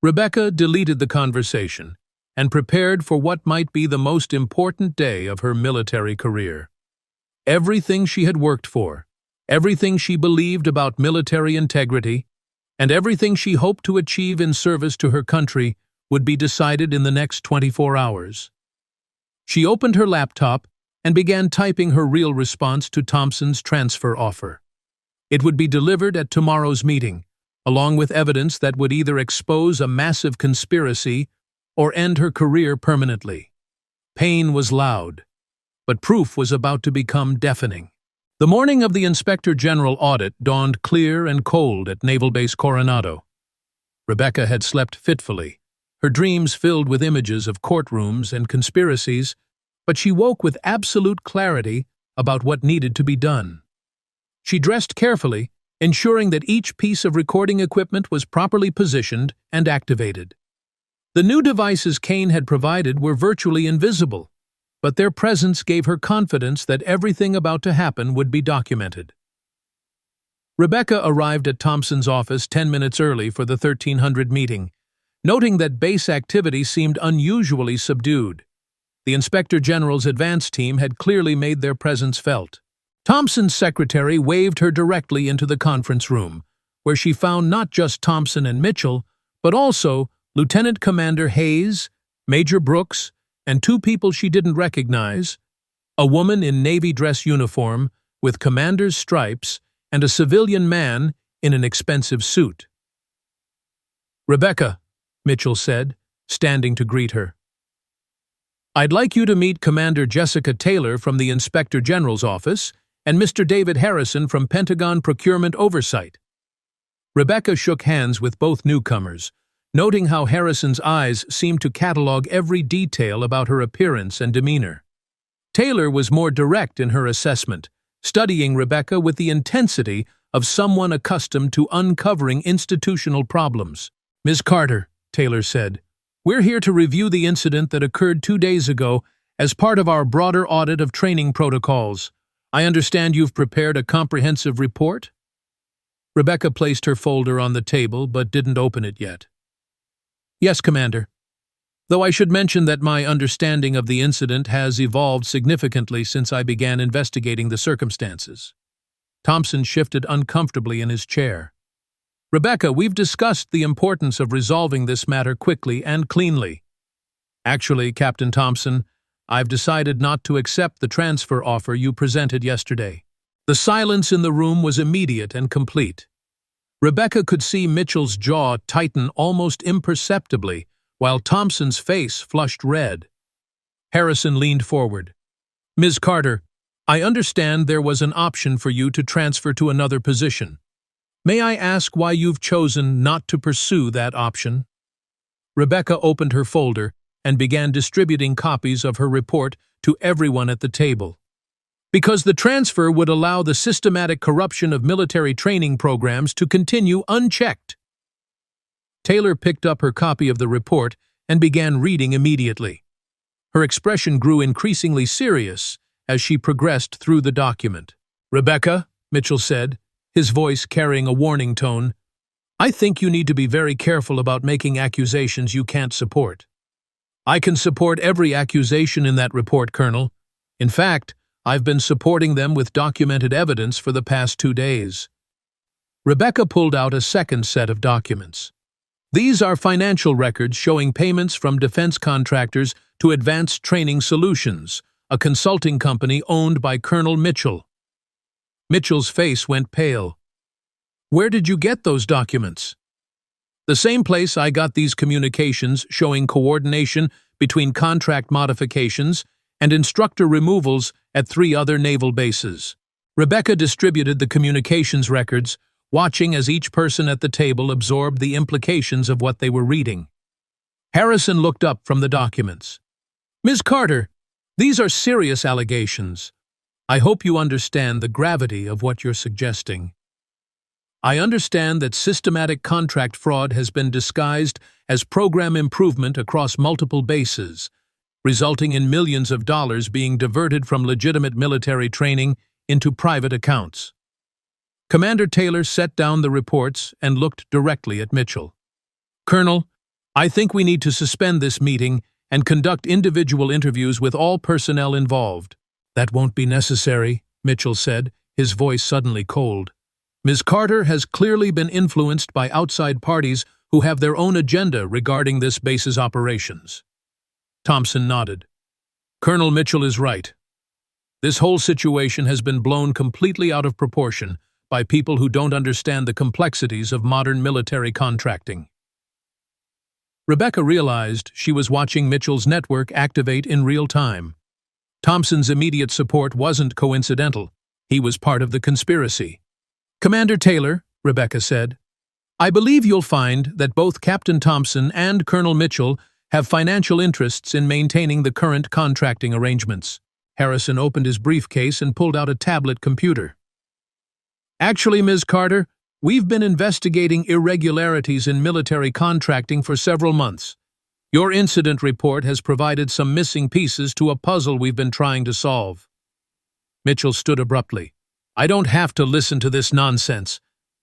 Rebecca deleted the conversation and prepared for what might be the most important day of her military career. Everything she had worked for, everything she believed about military integrity, and everything she hoped to achieve in service to her country would be decided in the next 24 hours. She opened her laptop and began typing her real response to Thompson's transfer offer. It would be delivered at tomorrow's meeting, along with evidence that would either expose a massive conspiracy or end her career permanently. Pain was loud, but proof was about to become deafening. The morning of the Inspector General audit dawned clear and cold at Naval Base Coronado. Rebecca had slept fitfully, her dreams filled with images of courtrooms and conspiracies, but she woke with absolute clarity about what needed to be done. She dressed carefully, ensuring that each piece of recording equipment was properly positioned and activated. The new devices Kane had provided were virtually invisible, but their presence gave her confidence that everything about to happen would be documented. Rebecca arrived at Thompson's office 10 minutes early for the 1300 meeting, noting that base activity seemed unusually subdued. The Inspector General's advance team had clearly made their presence felt. Thompson's secretary waved her directly into the conference room, where she found not just Thompson and Mitchell, but also Lieutenant Commander Hayes, Major Brooks, and two people she didn't recognize, a woman in Navy dress uniform with commander's stripes and a civilian man in an expensive suit. "Rebecca," Mitchell said, standing to greet her. "I'd like you to meet Commander Jessica Taylor from the Inspector General's office and Mr. David Harrison from Pentagon Procurement Oversight." Rebecca shook hands with both newcomers, noting how Harrison's eyes seemed to catalog every detail about her appearance and demeanor. Taylor was more direct in her assessment, studying Rebecca with the intensity of someone accustomed to uncovering institutional problems. "Ms. Carter," Taylor said, "we're here to review the incident that occurred 2 days ago as part of our broader audit of training protocols. I understand you've prepared a comprehensive report?" Rebecca placed her folder on the table but didn't open it yet. "Yes, Commander. Though I should mention that my understanding of the incident has evolved significantly since I began investigating the circumstances." Thompson shifted uncomfortably in his chair. "Rebecca, we've discussed the importance of resolving this matter quickly and cleanly. Actually, Captain Thompson, I've decided not to accept the transfer offer you presented yesterday." The silence in the room was immediate and complete. Rebecca could see Mitchell's jaw tighten almost imperceptibly, while Thompson's face flushed red. Harrison leaned forward. "Ms. Carter, I understand there was an option for you to transfer to another position. May I ask why you've chosen not to pursue that option?" Rebecca opened her folder and began distributing copies of her report to everyone at the table. "Because the transfer would allow the systematic corruption of military training programs to continue unchecked." Taylor picked up her copy of the report and began reading immediately. Her expression grew increasingly serious as she progressed through the document. "Rebecca," Mitchell said, his voice carrying a warning tone, "I think you need to be very careful about making accusations you can't support." "I can support every accusation in that report, Colonel. In fact, I've been supporting them with documented evidence for the past 2 days." Rebecca pulled out a second set of documents. "These are financial records showing payments from defense contractors to Advanced Training Solutions, a consulting company owned by Colonel Mitchell." Mitchell's face went pale. "Where did you get those documents?" "The same place I got these communications showing coordination between contract modifications and instructor removals at 3 other naval bases." Rebecca distributed the communications records, watching as each person at the table absorbed the implications of what they were reading. Harrison looked up from the documents. "Ms. Carter, these are serious allegations. I hope you understand the gravity of what you're suggesting. I understand that systematic contract fraud has been disguised as program improvement across multiple bases, resulting in millions of dollars being diverted from legitimate military training into private accounts." Commander Taylor set down the reports and looked directly at Mitchell. "Colonel, I think we need to suspend this meeting and conduct individual interviews with all personnel involved." "That won't be necessary," Mitchell said, his voice suddenly cold. "Ms. Carter has clearly been influenced by outside parties who have their own agenda regarding this base's operations." Thompson nodded. "Colonel Mitchell is right. This whole situation has been blown completely out of proportion by people who don't understand the complexities of modern military contracting." Rebecca realized she was watching Mitchell's network activate in real time. Thompson's immediate support wasn't coincidental. He was part of the conspiracy. "Commander Taylor," Rebecca said, "I believe you'll find that both Captain Thompson and Colonel Mitchell have financial interests in maintaining the current contracting arrangements." Harrison opened his briefcase and pulled out a tablet computer. "Actually, Ms. Carter, we've been investigating irregularities in military contracting for several months. Your incident report has provided some missing pieces to a puzzle we've been trying to solve." Mitchell stood abruptly. "I don't have to listen to this nonsense.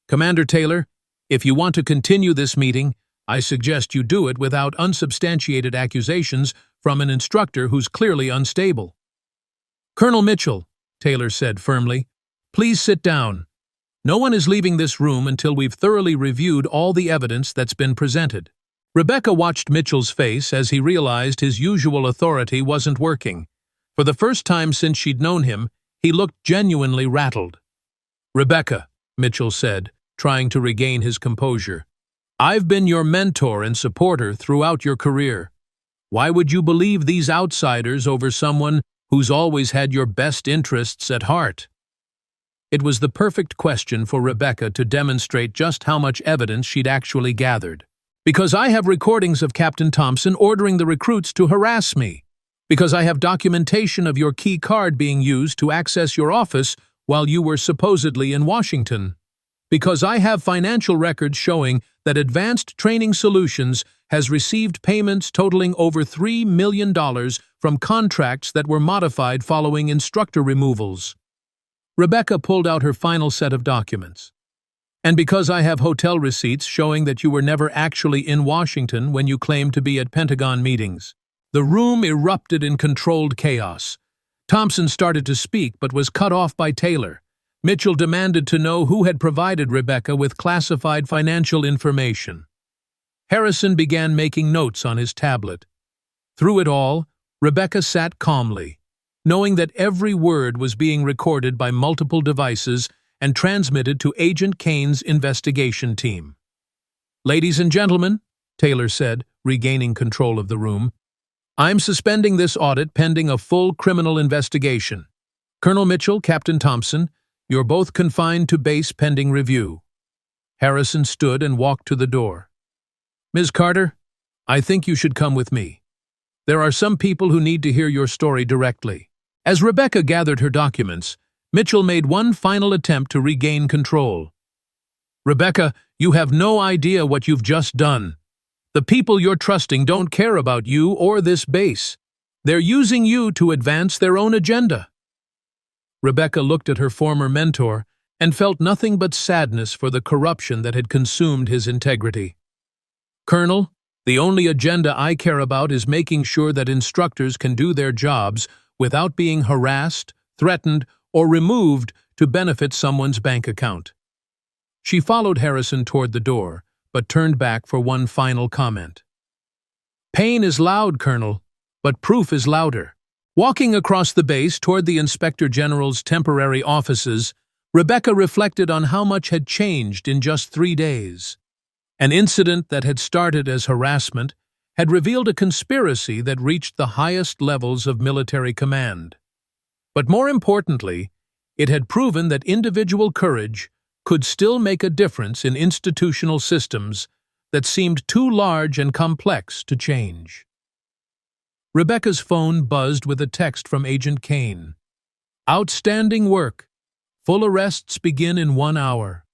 Commander Taylor, if you want to continue this meeting, I suggest you do it without unsubstantiated accusations from an instructor who's clearly unstable." "Colonel Mitchell," Taylor said firmly, "please sit down. No one is leaving this room until we've thoroughly reviewed all the evidence that's been presented. Rebecca watched Mitchell's face as he realized his usual authority wasn't working. For the first time since she'd known him, he looked genuinely rattled. "Rebecca," Mitchell said, trying to regain his composure, "I've been your mentor and supporter throughout your career. Why would you believe these outsiders over someone who's always had your best interests at heart?" It was the perfect question for Rebecca to demonstrate just how much evidence she'd actually gathered. "Because I have recordings of Captain Thompson ordering the recruits to harass me. Because I have documentation of your key card being used to access your office while you were supposedly in Washington. Because I have financial records showing that Advanced Training Solutions has received payments totaling over $3 million from contracts that were modified following instructor removals." Rebecca pulled out her final set of documents. "And because I have hotel receipts showing that you were never actually in Washington when you claimed to be at Pentagon meetings." The room erupted in controlled chaos. Thompson started to speak but was cut off by Taylor. Mitchell demanded to know who had provided Rebecca with classified financial information. Harrison began making notes on his tablet. Through it all, Rebecca sat calmly, knowing that every word was being recorded by multiple devices and transmitted to Agent Kane's investigation team. "Ladies and gentlemen," Taylor said, regaining control of the room, "I'm suspending this audit pending a full criminal investigation. Colonel Mitchell, Captain Thompson, you're both confined to base pending review." Harrison stood and walked to the door. "Ms. Carter, I think you should come with me. There are some people who need to hear your story directly." As Rebecca gathered her documents, Mitchell made one final attempt to regain control. "Rebecca, you have no idea what you've just done. The people you're trusting don't care about you or this base. They're using you to advance their own agenda." Rebecca looked at her former mentor and felt nothing but sadness for the corruption that had consumed his integrity. "Colonel, the only agenda I care about is making sure that instructors can do their jobs without being harassed, threatened, or removed to benefit someone's bank account." She followed Harrison toward the door, but turned back for one final comment. "Pain is loud, Colonel, but proof is louder." Walking across the base toward the Inspector General's temporary offices, Rebecca reflected on how much had changed in just 3 days. An incident that had started as harassment had revealed a conspiracy that reached the highest levels of military command. But more importantly, it had proven that individual courage could still make a difference in institutional systems that seemed too large and complex to change. Rebecca's phone buzzed with a text from Agent Kane. "Outstanding work. Full arrests begin in 1 hour."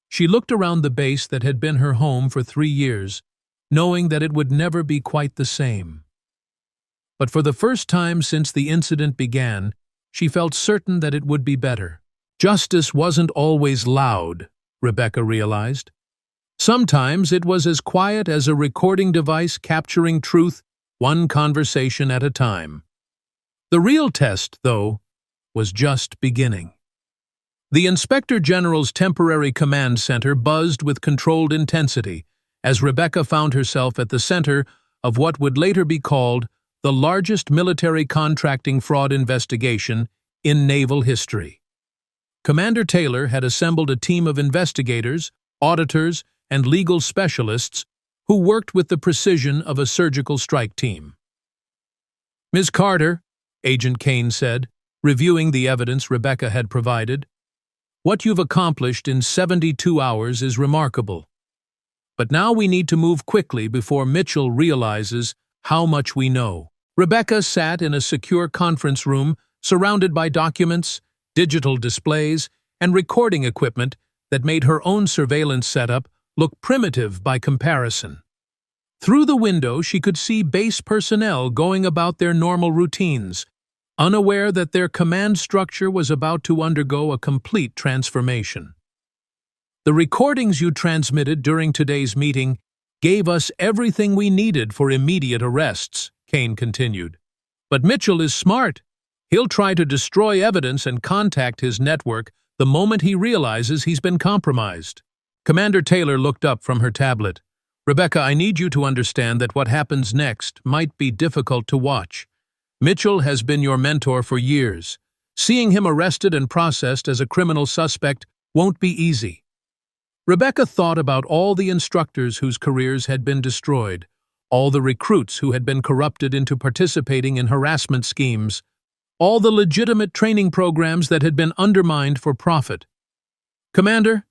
She looked around the base that had been her home for 3 years, knowing that it would never be quite the same. But for the first time since the incident began, she felt certain that it would be better. Justice wasn't always loud, Rebecca realized. Sometimes it was as quiet as a recording device capturing truth, one conversation at a time. The real test, though, was just beginning. The Inspector General's temporary command center buzzed with controlled intensity as Rebecca found herself at the center of what would later be called the largest military contracting fraud investigation in naval history. Commander Taylor had assembled a team of investigators, auditors, and legal specialists who worked with the precision of a surgical strike team. "Ms. Carter," Agent Kane said, reviewing the evidence Rebecca had provided, "what you've accomplished in 72 hours is remarkable. But now we need to move quickly before Mitchell realizes how much we know." Rebecca sat in a secure conference room surrounded by documents, digital displays, and recording equipment that made her own surveillance setup look primitive by comparison. Through the window, she could see base personnel going about their normal routines, unaware that their command structure was about to undergo a complete transformation. "The recordings you transmitted during today's meeting gave us everything we needed for immediate arrests," Kane continued. "But Mitchell is smart. He'll try to destroy evidence and contact his network the moment he realizes he's been compromised. Commander Taylor looked up from her tablet. "Rebecca, I need you to understand that what happens next might be difficult to watch. Mitchell has been your mentor for years. Seeing him arrested and processed as a criminal suspect won't be easy." Rebecca thought about all the instructors whose careers had been destroyed, all the recruits who had been corrupted into participating in harassment schemes, all the legitimate training programs that had been undermined for profit. "Commander,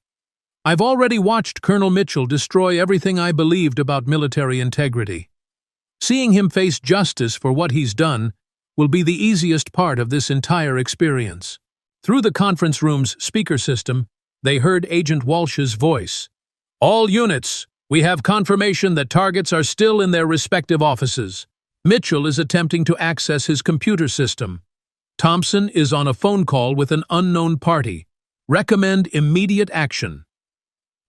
I've already watched Colonel Mitchell destroy everything I believed about military integrity. Seeing him face justice for what he's done will be the easiest part of this entire experience." Through the conference room's speaker system, they heard Agent Walsh's voice. "All units, we have confirmation that targets are still in their respective offices. Mitchell is attempting to access his computer system. Thompson is on a phone call with an unknown party. Recommend immediate action."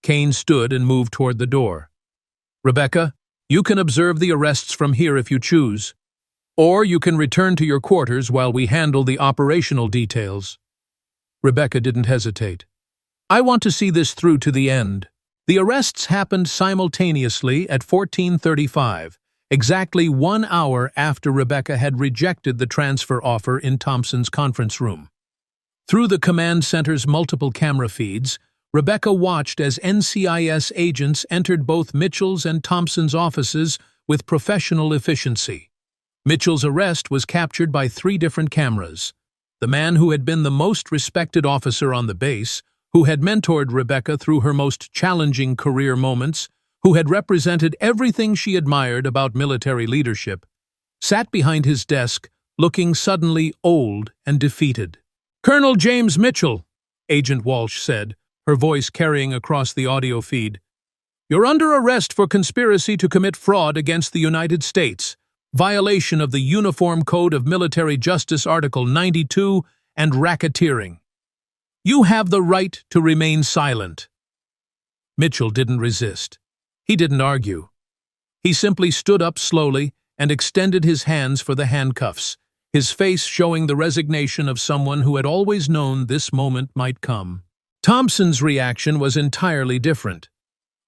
Kane stood and moved toward the door. "Rebecca, you can observe the arrests from here if you choose. Or you can return to your quarters while we handle the operational details." Rebecca didn't hesitate. "I want to see this through to the end." The arrests happened simultaneously at 14:35, exactly 1 hour after Rebecca had rejected the transfer offer in Thompson's conference room. Through the command center's multiple camera feeds, Rebecca watched as NCIS agents entered both Mitchell's and Thompson's offices with professional efficiency. Mitchell's arrest was captured by 3 different cameras. The man who had been the most respected officer on the base, who had mentored Rebecca through her most challenging career moments, who had represented everything she admired about military leadership, sat behind his desk, looking suddenly old and defeated. "Colonel James Mitchell," Agent Walsh said, her voice carrying across the audio feed, "you're under arrest for conspiracy to commit fraud against the United States, violation of the Uniform Code of Military Justice Article 92, and racketeering. You have the right to remain silent." Mitchell didn't resist. He didn't argue. He simply stood up slowly and extended his hands for the handcuffs, his face showing the resignation of someone who had always known this moment might come. Thompson's reaction was entirely different.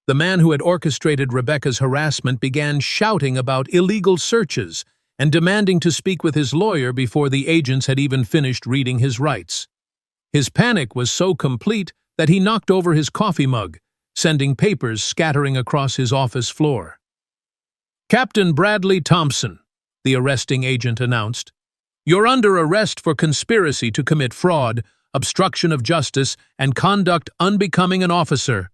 The man who had orchestrated Rebecca's harassment began shouting about illegal searches and demanding to speak with his lawyer before the agents had even finished reading his rights. His panic was so complete that he knocked over his coffee mug, sending papers scattering across his office floor. "Captain Bradley Thompson," the arresting agent announced, "you're under arrest for conspiracy to commit fraud, obstruction of justice, and conduct unbecoming an officer.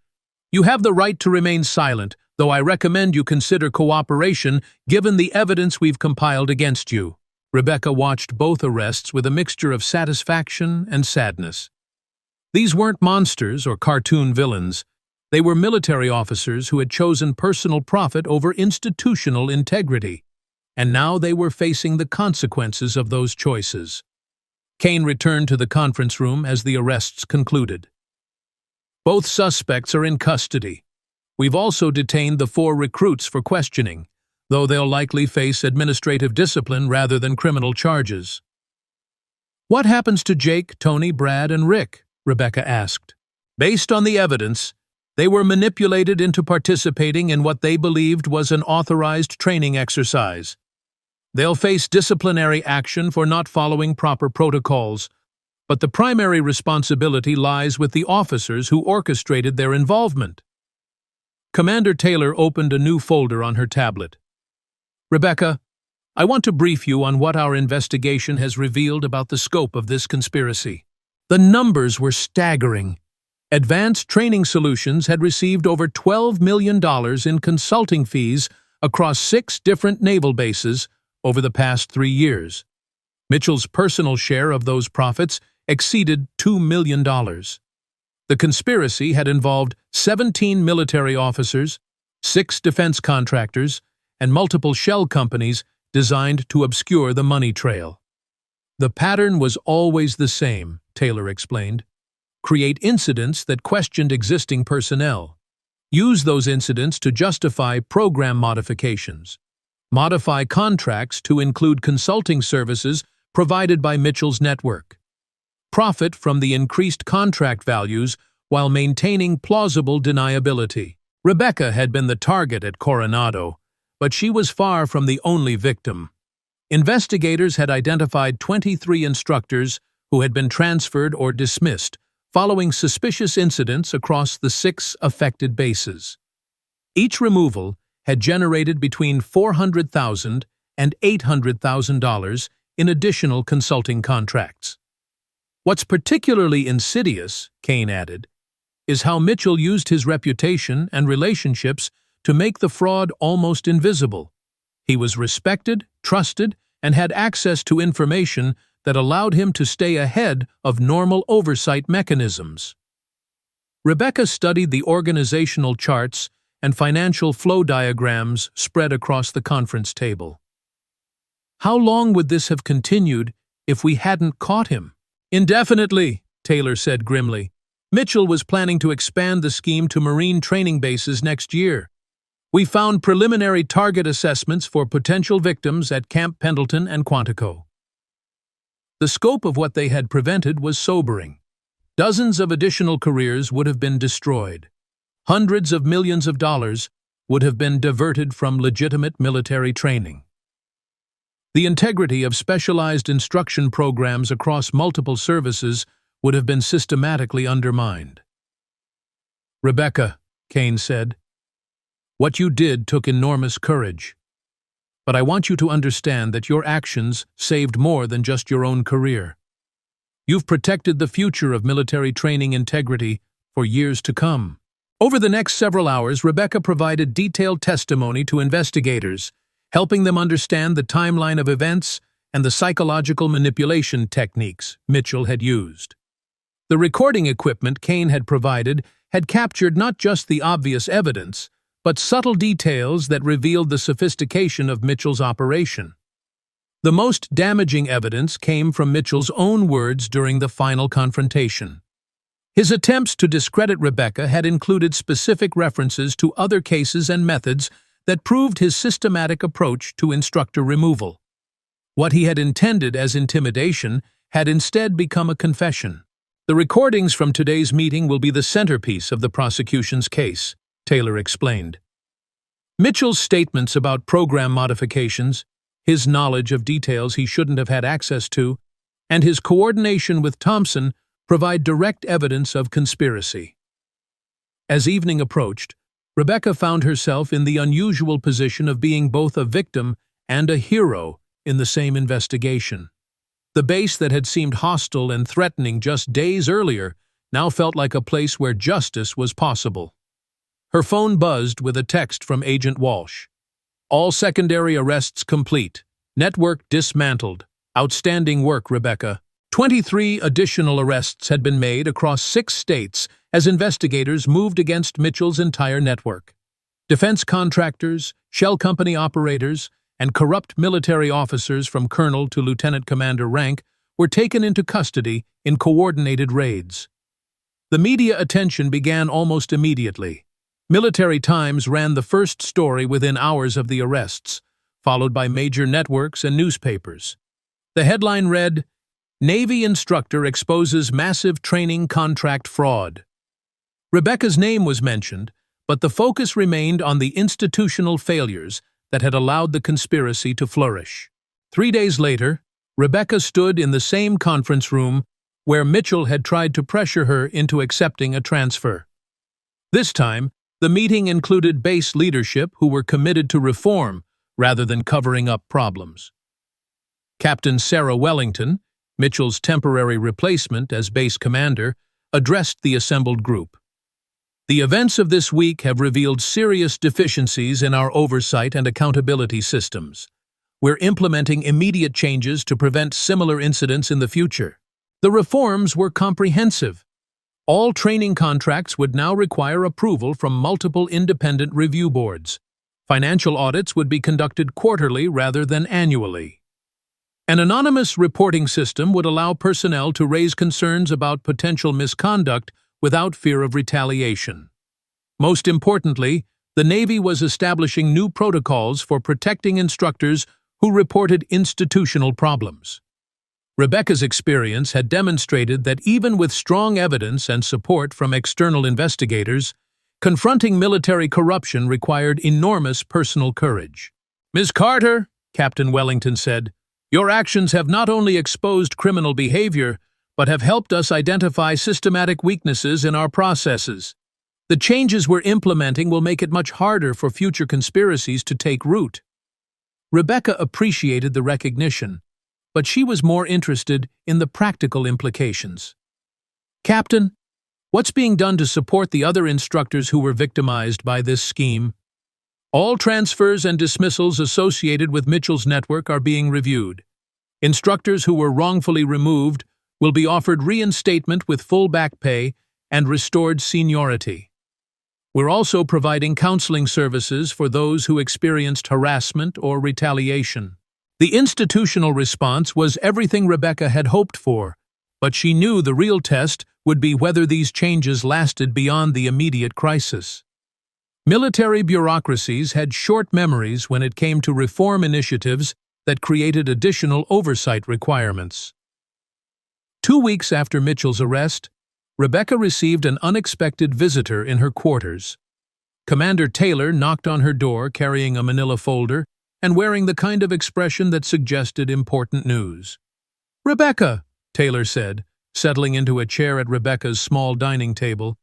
You have the right to remain silent, though I recommend you consider cooperation given the evidence we've compiled against you." Rebecca watched both arrests with a mixture of satisfaction and sadness. These weren't monsters or cartoon villains. They were military officers who had chosen personal profit over institutional integrity, and now they were facing the consequences of those choices. Kane returned to the conference room as the arrests concluded. "Both suspects are in custody. We've also detained the 4 recruits for questioning, though they'll likely face administrative discipline rather than criminal charges." "What happens to Jake, Tony, Brad, and Rick?" Rebecca asked. "Based on the evidence, they were manipulated into participating in what they believed was an authorized training exercise. They'll face disciplinary action for not following proper protocols, but the primary responsibility lies with the officers who orchestrated their involvement." Commander Taylor opened a new folder on her tablet. "Rebecca, I want to brief you on what our investigation has revealed about the scope of this conspiracy." The numbers were staggering. Advanced Training Solutions had received over $12 million in consulting fees across 6 different naval bases over the past 3 years. Mitchell's personal share of those profits exceeded $2 million. The conspiracy had involved 17 military officers, 6 defense contractors, and multiple shell companies designed to obscure the money trail. "The pattern was always the same," Taylor explained. "Create incidents that questioned existing personnel. Use those incidents to justify program modifications. Modify contracts to include consulting services provided by Mitchell's network. profit from the increased contract values while maintaining plausible deniability. Rebecca had been the target at Coronado, but she was far from the only victim. Investigators had identified 23 instructors who had been transferred or dismissed following suspicious incidents across the 6 affected bases. Each removal had generated between $400,000 and $800,000 in additional consulting contracts. What's particularly insidious, Kane added, is how Mitchell used his reputation and relationships to make the fraud almost invisible. He was respected, trusted, and had access to information that allowed him to stay ahead of normal oversight mechanisms. Rebecca studied the organizational charts and financial flow diagrams spread across the conference table. How long would this have continued if we hadn't caught him? Indefinitely, Taylor said grimly. Mitchell was planning to expand the scheme to Marine training bases next year. We found preliminary target assessments for potential victims at Camp Pendleton and Quantico. The scope of what they had prevented was sobering. Dozens of additional careers would have been destroyed. Hundreds of millions of dollars would have been diverted from legitimate military training. The integrity of specialized instruction programs across multiple services would have been systematically undermined. Rebecca, Kane said, what you did took enormous courage. But I want you to understand that your actions saved more than just your own career. You've protected the future of military training integrity for years to come. Over the next several hours, Rebecca provided detailed testimony to investigators, helping them understand the timeline of events and the psychological manipulation techniques Mitchell had used. The recording equipment Kane had provided had captured not just the obvious evidence, but subtle details that revealed the sophistication of Mitchell's operation. The most damaging evidence came from Mitchell's own words during the final confrontation. His attempts to discredit Rebecca had included specific references to other cases and methods that proved his systematic approach to instructor removal. What he had intended as intimidation had instead become a confession. The recordings from today's meeting will be the centerpiece of the prosecution's case, Taylor explained. Mitchell's statements about program modifications, his knowledge of details he shouldn't have had access to, and his coordination with Thompson provide direct evidence of conspiracy. As evening approached, Rebecca found herself in the unusual position of being both a victim and a hero in the same investigation. The base that had seemed hostile and threatening just days earlier now felt like a place where justice was possible. Her phone buzzed with a text from Agent Walsh. All secondary arrests complete. Network dismantled. Outstanding work, Rebecca. 23 additional arrests had been made across 6 states as investigators moved against Mitchell's entire network. Defense contractors, shell company operators, and corrupt military officers from colonel to lieutenant commander rank were taken into custody in coordinated raids. The media attention began almost immediately. Military Times ran the first story within hours of the arrests, followed by major networks and newspapers. The headline read, Navy Instructor Exposes Massive Training Contract Fraud. Rebecca's name was mentioned, but the focus remained on the institutional failures that had allowed the conspiracy to flourish. 3 days later, Rebecca stood in the same conference room where Mitchell had tried to pressure her into accepting a transfer. This time, the meeting included base leadership who were committed to reform rather than covering up problems. Captain Sarah Wellington, Mitchell's temporary replacement as base commander, addressed the assembled group. The events of this week have revealed serious deficiencies in our oversight and accountability systems. We're implementing immediate changes to prevent similar incidents in the future. The reforms were comprehensive. All training contracts would now require approval from multiple independent review boards. Financial audits would be conducted quarterly rather than annually. An anonymous reporting system would allow personnel to raise concerns about potential misconduct without fear of retaliation. Most importantly, the Navy was establishing new protocols for protecting instructors who reported institutional problems. Rebecca's experience had demonstrated that even with strong evidence and support from external investigators, confronting military corruption required enormous personal courage. "Ms. Carter," Captain Wellington said, "your actions have not only exposed criminal behavior, but have helped us identify systematic weaknesses in our processes. The changes we're implementing will make it much harder for future conspiracies to take root." Rebecca appreciated the recognition, but she was more interested in the practical implications. "Captain, what's being done to support the other instructors who were victimized by this scheme?" "All transfers and dismissals associated with Mitchell's network are being reviewed. Instructors who were wrongfully removed will be offered reinstatement with full back pay and restored seniority. We're also providing counseling services for those who experienced harassment or retaliation." The institutional response was everything Rebecca had hoped for, but she knew the real test would be whether these changes lasted beyond the immediate crisis. Military bureaucracies had short memories when it came to reform initiatives that created additional oversight requirements. 2 weeks after Mitchell's arrest, Rebecca received an unexpected visitor in her quarters. Commander Taylor knocked on her door carrying a manila folder and wearing the kind of expression that suggested important news. "Rebecca," Taylor said, settling into a chair at Rebecca's small dining table,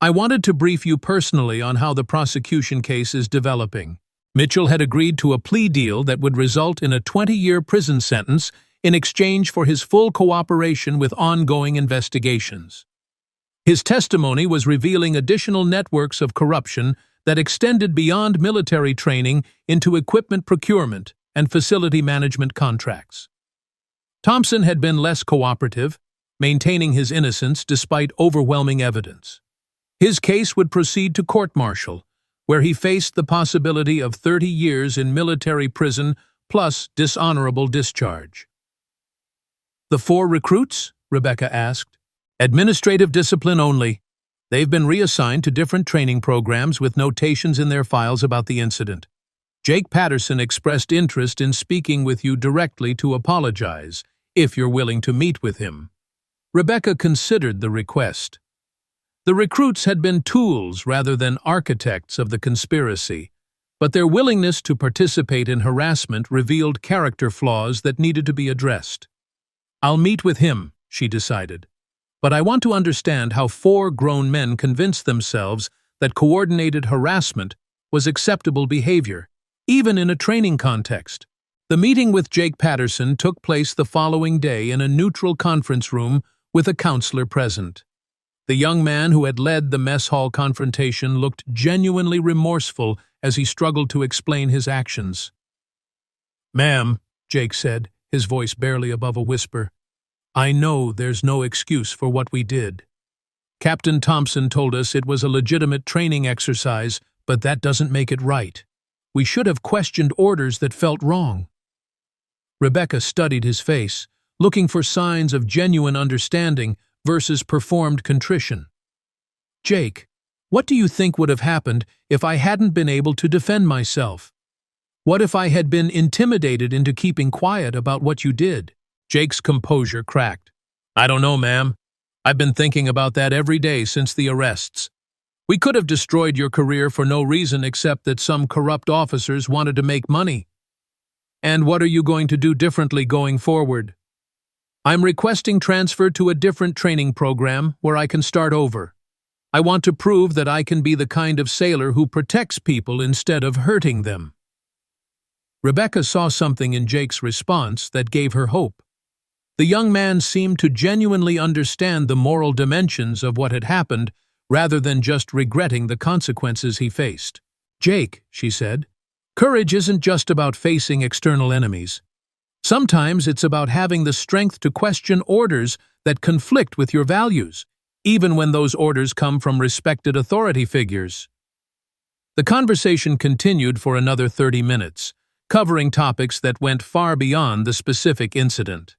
"I wanted to brief you personally on how the prosecution case is developing." Mitchell had agreed to a plea deal that would result in a 20-year prison sentence in exchange for his full cooperation with ongoing investigations. His testimony was revealing additional networks of corruption that extended beyond military training into equipment procurement and facility management contracts. Thompson had been less cooperative, maintaining his innocence despite overwhelming evidence. His case would proceed to court-martial, where he faced the possibility of 30 years in military prison plus dishonorable discharge. "The 4 recruits?" Rebecca asked. "Administrative discipline only. They've been reassigned to different training programs with notations in their files about the incident. Jake Patterson expressed interest in speaking with you directly to apologize, if you're willing to meet with him." Rebecca considered the request. The recruits had been tools rather than architects of the conspiracy, but their willingness to participate in harassment revealed character flaws that needed to be addressed. "I'll meet with him," she decided. "But I want to understand how 4 grown men convinced themselves that coordinated harassment was acceptable behavior, even in a training context." The meeting with Jake Patterson took place the following day in a neutral conference room with a counselor present. The young man who had led the mess hall confrontation looked genuinely remorseful as he struggled to explain his actions. "Ma'am," Jake said, his voice barely above a whisper, "I know there's no excuse for what we did. Captain Thompson told us it was a legitimate training exercise, but that doesn't make it right. We should have questioned orders that felt wrong." Rebecca studied his face, looking for signs of genuine understanding versus performed contrition. "Jake, what do you think would have happened if I hadn't been able to defend myself? What if I had been intimidated into keeping quiet about what you did?" Jake's composure cracked. "I don't know, ma'am. I've been thinking about that every day since the arrests. We could have destroyed your career for no reason except that some corrupt officers wanted to make money. And what are you going to do differently going forward?" "I'm requesting transfer to a different training program where I can start over. I want to prove that I can be the kind of sailor who protects people instead of hurting them." Rebecca saw something in Jake's response that gave her hope. The young man seemed to genuinely understand the moral dimensions of what had happened rather than just regretting the consequences he faced. "Jake," she said, "courage isn't just about facing external enemies. Sometimes it's about having the strength to question orders that conflict with your values, even when those orders come from respected authority figures." The conversation continued for another 30 minutes, covering topics that went far beyond the specific incident.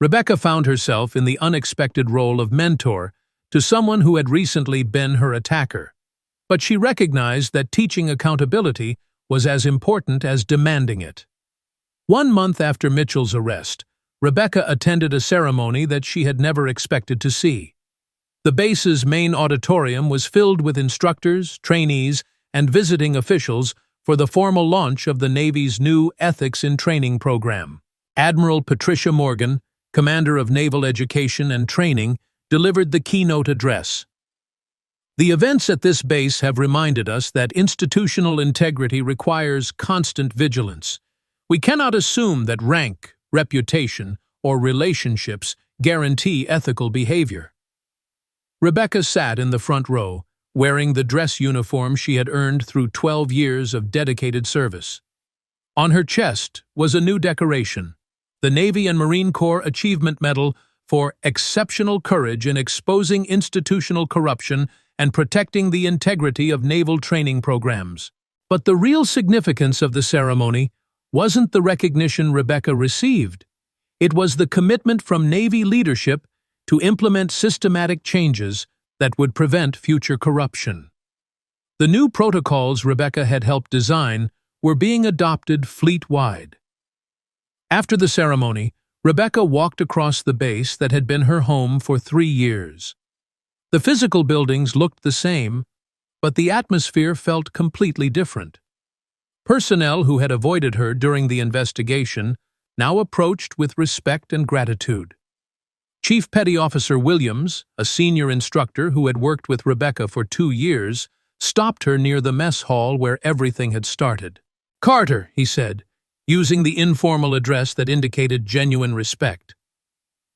Rebecca found herself in the unexpected role of mentor to someone who had recently been her attacker, but she recognized that teaching accountability was as important as demanding it. 1 month after Mitchell's arrest, Rebecca attended a ceremony that she had never expected to see. The base's main auditorium was filled with instructors, trainees, and visiting officials for the formal launch of the Navy's new Ethics in Training program. Admiral Patricia Morgan, Commander of Naval Education and Training, delivered the keynote address. The events at this base have reminded us that institutional integrity requires constant vigilance. We cannot assume that rank, reputation, or relationships guarantee ethical behavior. Rebecca sat in the front row, wearing the dress uniform she had earned through 12 years of dedicated service. On her chest was a new decoration, the Navy and Marine Corps Achievement Medal for exceptional courage in exposing institutional corruption and protecting the integrity of naval training programs. But the real significance of the ceremony wasn't the recognition Rebecca received. It was the commitment from Navy leadership to implement systematic changes that would prevent future corruption. The new protocols Rebecca had helped design were being adopted fleet-wide. After the ceremony, Rebecca walked across the base that had been her home for 3 years. The physical buildings looked the same, but the atmosphere felt completely different. Personnel who had avoided her during the investigation now approached with respect and gratitude. Chief Petty Officer Williams, a senior instructor who had worked with Rebecca for 2 years, stopped her near the mess hall where everything had started. "Carter," he said, using the informal address that indicated genuine respect.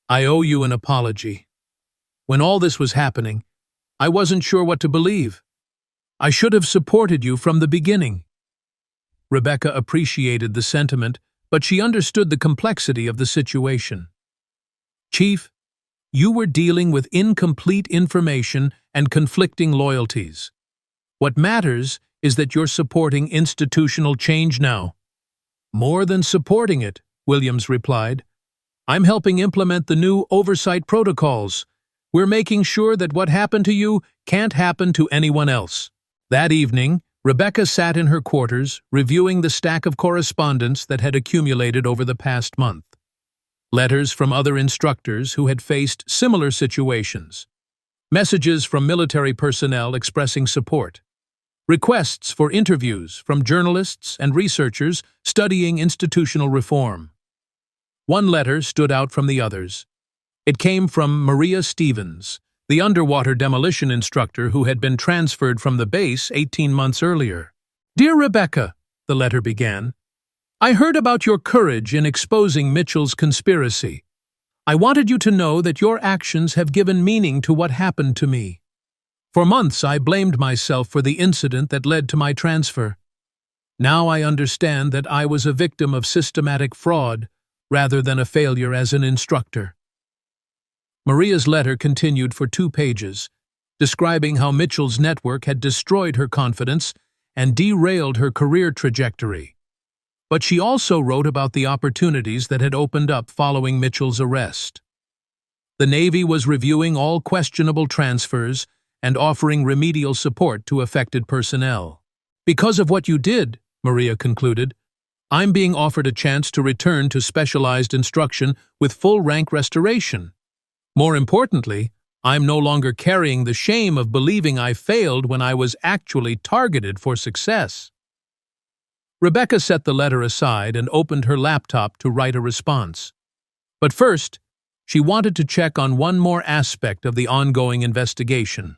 "I owe you an apology. When all this was happening, I wasn't sure what to believe. I should have supported you from the beginning." Rebecca appreciated the sentiment, but she understood the complexity of the situation. "Chief, you were dealing with incomplete information and conflicting loyalties. What matters is that you're supporting institutional change now." "More than supporting it," Williams replied. "I'm helping implement the new oversight protocols. We're making sure that what happened to you can't happen to anyone else." That evening, Rebecca sat in her quarters, reviewing the stack of correspondence that had accumulated over the past month. Letters from other instructors who had faced similar situations. Messages from military personnel expressing support. Requests for interviews from journalists and researchers studying institutional reform. One letter stood out from the others. It came from Maria Stevens, the underwater demolition instructor who had been transferred from the base 18 months earlier. "Dear Rebecca," the letter began, "I heard about your courage in exposing Mitchell's conspiracy. I wanted you to know that your actions have given meaning to what happened to me. For months I blamed myself for the incident that led to my transfer. Now I understand that I was a victim of systematic fraud rather than a failure as an instructor." Maria's letter continued for 2 pages, describing how Mitchell's network had destroyed her confidence and derailed her career trajectory. But she also wrote about the opportunities that had opened up following Mitchell's arrest. The Navy was reviewing all questionable transfers and offering remedial support to affected personnel. "Because of what you did," Maria concluded, "I'm being offered a chance to return to specialized instruction with full rank restoration. More importantly, I'm no longer carrying the shame of believing I failed when I was actually targeted for success." Rebecca set the letter aside and opened her laptop to write a response. But first, she wanted to check on one more aspect of the ongoing investigation.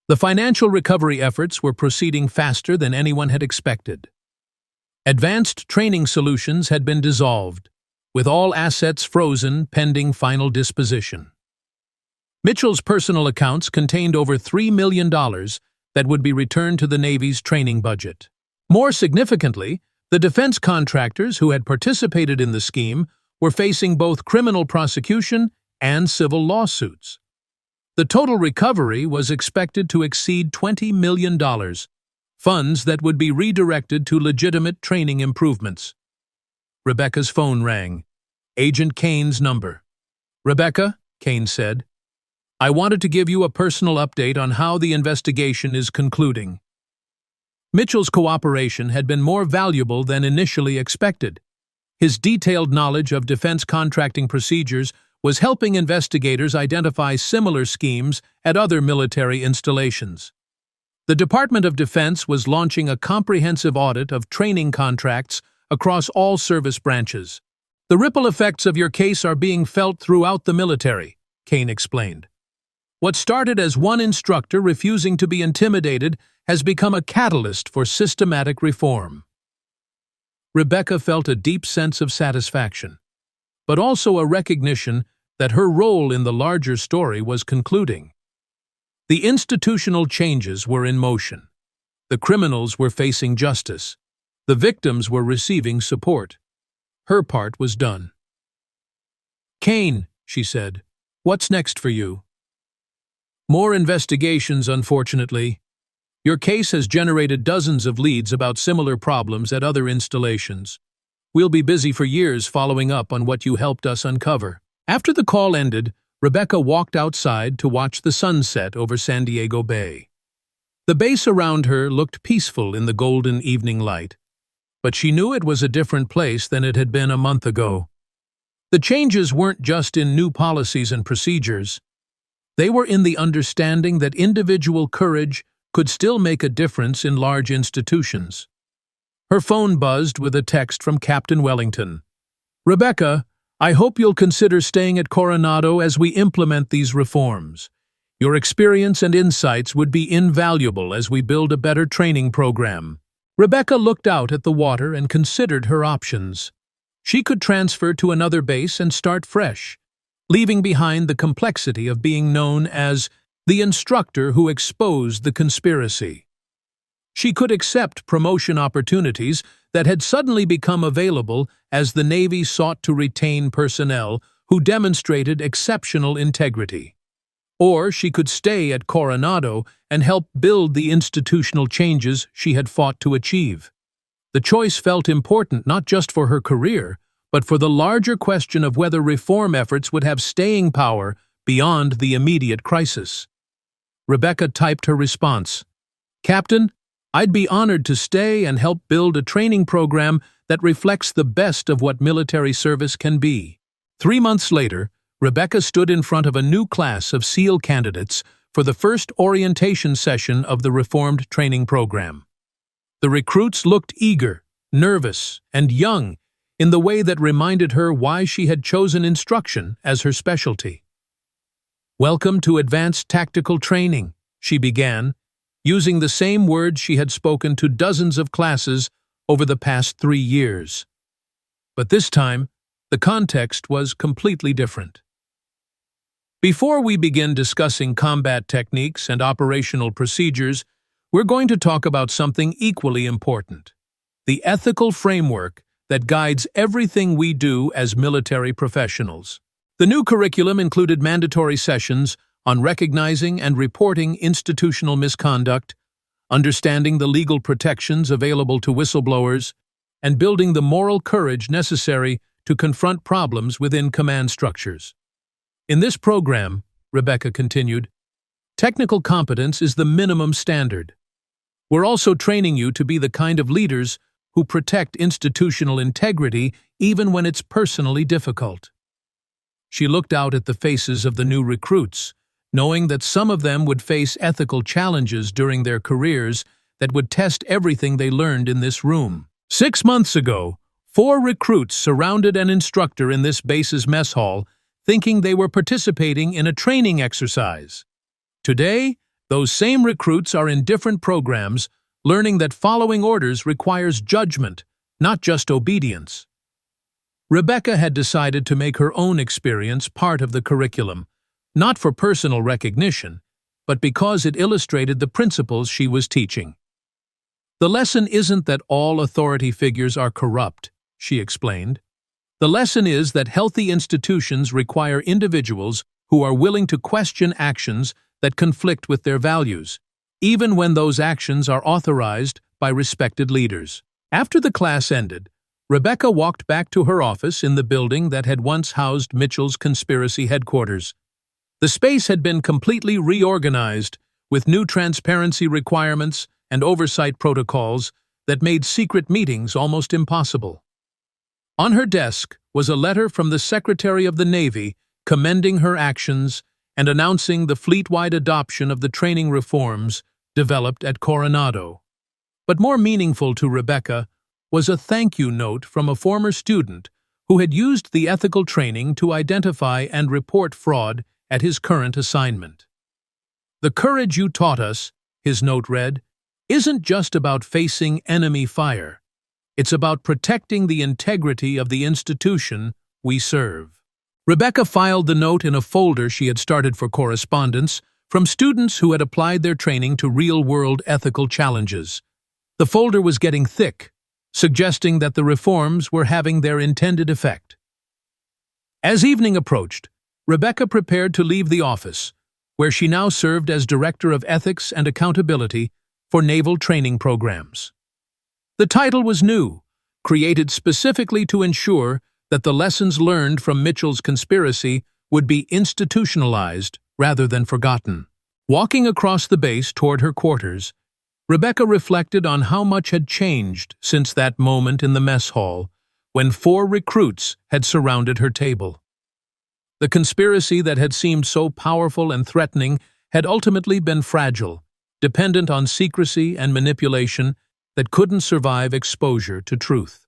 The financial recovery efforts were proceeding faster than anyone had expected. Advanced Training Solutions had been dissolved, with all assets frozen pending final disposition. Mitchell's personal accounts contained over $3 million that would be returned to the Navy's training budget. More significantly, the defense contractors who had participated in the scheme were facing both criminal prosecution and civil lawsuits. The total recovery was expected to exceed $20 million, funds that would be redirected to legitimate training improvements. Rebecca's phone rang. Agent Kane's number. "Rebecca," Kane said, "I wanted to give you a personal update on how the investigation is concluding." Mitchell's cooperation had been more valuable than initially expected. His detailed knowledge of defense contracting procedures was helping investigators identify similar schemes at other military installations. The Department of Defense was launching a comprehensive audit of training contracts across all service branches. "The ripple effects of your case are being felt throughout the military," Kane explained. "What started as one instructor refusing to be intimidated has become a catalyst for systematic reform." Rebecca felt a deep sense of satisfaction, but also a recognition that her role in the larger story was concluding. The institutional changes were in motion. The criminals were facing justice. The victims were receiving support. Her part was done. "Kane," she said, "what's next for you?" "More investigations, unfortunately. Your case has generated dozens of leads about similar problems at other installations. We'll be busy for years following up on what you helped us uncover." After the call ended, Rebecca walked outside to watch the sunset over San Diego Bay. The base around her looked peaceful in the golden evening light, but she knew it was a different place than it had been a month ago. The changes weren't just in new policies and procedures. They were in the understanding that individual courage could still make a difference in large institutions. Her phone buzzed with a text from Captain Wellington. "Rebecca, I hope you'll consider staying at Coronado as we implement these reforms. Your experience and insights would be invaluable as we build a better training program." Rebecca looked out at the water and considered her options. She could transfer to another base and start fresh, leaving behind the complexity of being known as the instructor who exposed the conspiracy. She could accept promotion opportunities that had suddenly become available as the Navy sought to retain personnel who demonstrated exceptional integrity. Or she could stay at Coronado and help build the institutional changes she had fought to achieve. The choice felt important not just for her career, but for the larger question of whether reform efforts would have staying power beyond the immediate crisis. Rebecca typed her response. "Captain, I'd be honored to stay and help build a training program that reflects the best of what military service can be." 3 months later, Rebecca stood in front of a new class of SEAL candidates for the first orientation session of the reformed training program. The recruits looked eager, nervous, and young in the way that reminded her why she had chosen instruction as her specialty. "Welcome to Advanced Tactical Training," she began, using the same words she had spoken to dozens of classes over the past 3 years. But this time, the context was completely different. Before we begin discussing combat techniques and operational procedures, we're going to talk about something equally important: the ethical framework that guides everything we do as military professionals. The new curriculum included mandatory sessions on recognizing and reporting institutional misconduct, understanding the legal protections available to whistleblowers, and building the moral courage necessary to confront problems within command structures. In this program, Rebecca continued, technical competence is the minimum standard. We're also training you to be the kind of leaders who protect institutional integrity even when it's personally difficult. She looked out at the faces of the new recruits, knowing that some of them would face ethical challenges during their careers that would test everything they learned in this room. 6 months ago, 4 recruits surrounded an instructor in this base's mess hall, thinking they were participating in a training exercise. Today, those same recruits are in different programs, learning that following orders requires judgment, not just obedience. Rebecca had decided to make her own experience part of the curriculum, not for personal recognition, but because it illustrated the principles she was teaching. The lesson isn't that all authority figures are corrupt, she explained. The lesson is that healthy institutions require individuals who are willing to question actions that conflict with their values, even when those actions are authorized by respected leaders. After the class ended, Rebecca walked back to her office in the building that had once housed Mitchell's conspiracy headquarters. The space had been completely reorganized, with new transparency requirements and oversight protocols that made secret meetings almost impossible. On her desk was a letter from the Secretary of the Navy commending her actions and announcing the fleet-wide adoption of the training reforms developed at Coronado. But more meaningful to Rebecca was a thank-you note from a former student who had used the ethical training to identify and report fraud at his current assignment. "The courage you taught us," his note read, "isn't just about facing enemy fire. It's about protecting the integrity of the institution we serve." Rebecca filed the note in a folder she had started for correspondence from students who had applied their training to real-world ethical challenges. The folder was getting thick, suggesting that the reforms were having their intended effect. As evening approached, Rebecca prepared to leave the office, where she now served as Director of Ethics and Accountability for Naval Training Programs. The title was new, created specifically to ensure that the lessons learned from Mitchell's conspiracy would be institutionalized rather than forgotten. Walking across the base toward her quarters, Rebecca reflected on how much had changed since that moment in the mess hall when 4 recruits had surrounded her table. The conspiracy that had seemed so powerful and threatening had ultimately been fragile, dependent on secrecy and manipulation that couldn't survive exposure to truth.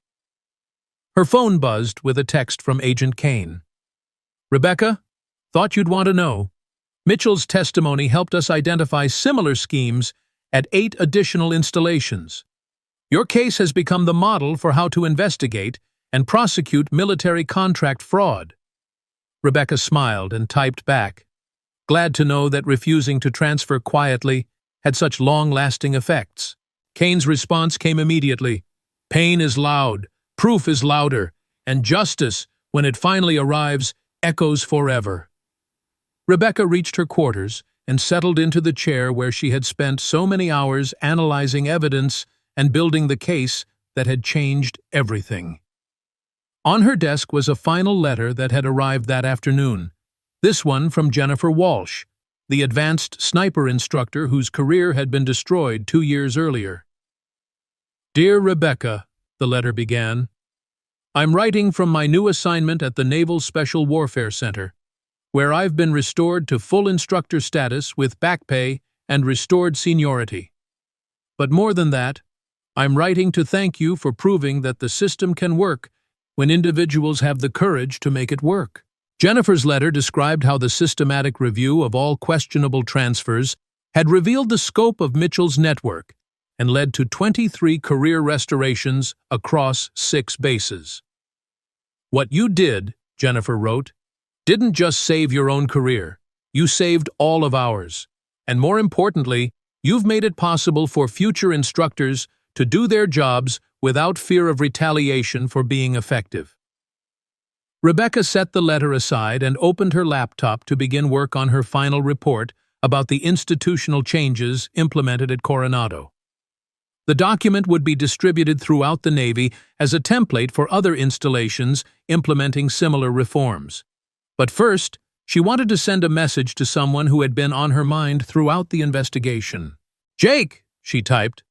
Her phone buzzed with a text from Agent Kane. "Rebecca, thought you'd want to know. Mitchell's testimony helped us identify similar schemes at 8 additional installations. Your case has become the model for how to investigate and prosecute military contract fraud." Rebecca smiled and typed back, glad to know that refusing to transfer quietly had such long-lasting effects. Kane's response came immediately. "Pain is loud, proof is louder, and justice, when it finally arrives, echoes forever." Rebecca reached her quarters and settled into the chair where she had spent so many hours analyzing evidence and building the case that had changed everything. On her desk was a final letter that had arrived that afternoon, this one from Jennifer Walsh, the advanced sniper instructor whose career had been destroyed 2 years earlier. "Dear Rebecca," the letter began, "I'm writing from my new assignment at the Naval Special Warfare Center, where I've been restored to full instructor status with back pay and restored seniority. But more than that, I'm writing to thank you for proving that the system can work when individuals have the courage to make it work." Jennifer's letter described how the systematic review of all questionable transfers had revealed the scope of Mitchell's network and led to 23 career restorations across 6 bases. "What you did," Jennifer wrote, "didn't just save your own career, you saved all of ours. And more importantly, you've made it possible for future instructors to do their jobs without fear of retaliation for being effective." Rebecca set the letter aside and opened her laptop to begin work on her final report about the institutional changes implemented at Coronado. The document would be distributed throughout the Navy as a template for other installations implementing similar reforms. But first, she wanted to send a message to someone who had been on her mind throughout the investigation. "Jake," she typed,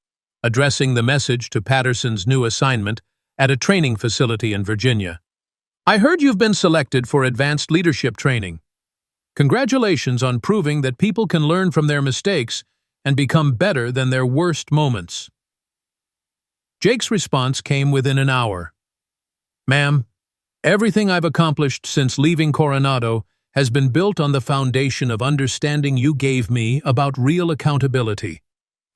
addressing the message to Patterson's new assignment at a training facility in Virginia. "I heard you've been selected for advanced leadership training. Congratulations on proving that people can learn from their mistakes and become better than their worst moments." Jake's response came within an hour. "Ma'am, everything I've accomplished since leaving Coronado has been built on the foundation of understanding you gave me about real accountability.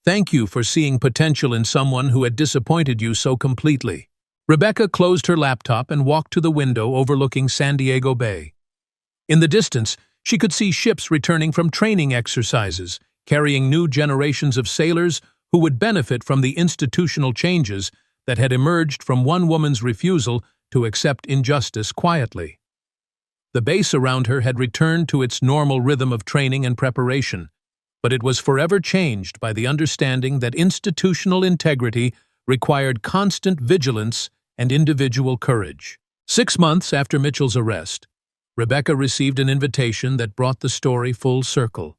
Thank you for seeing potential in someone who had disappointed you so completely." Rebecca closed her laptop and walked to the window overlooking San Diego Bay. In the distance, she could see ships returning from training exercises, carrying new generations of sailors who would benefit from the institutional changes that had emerged from one woman's refusal to accept injustice quietly. The base around her had returned to its normal rhythm of training and preparation, but it was forever changed by the understanding that institutional integrity required constant vigilance and individual courage. 6 months after Mitchell's arrest, Rebecca received an invitation that brought the story full circle.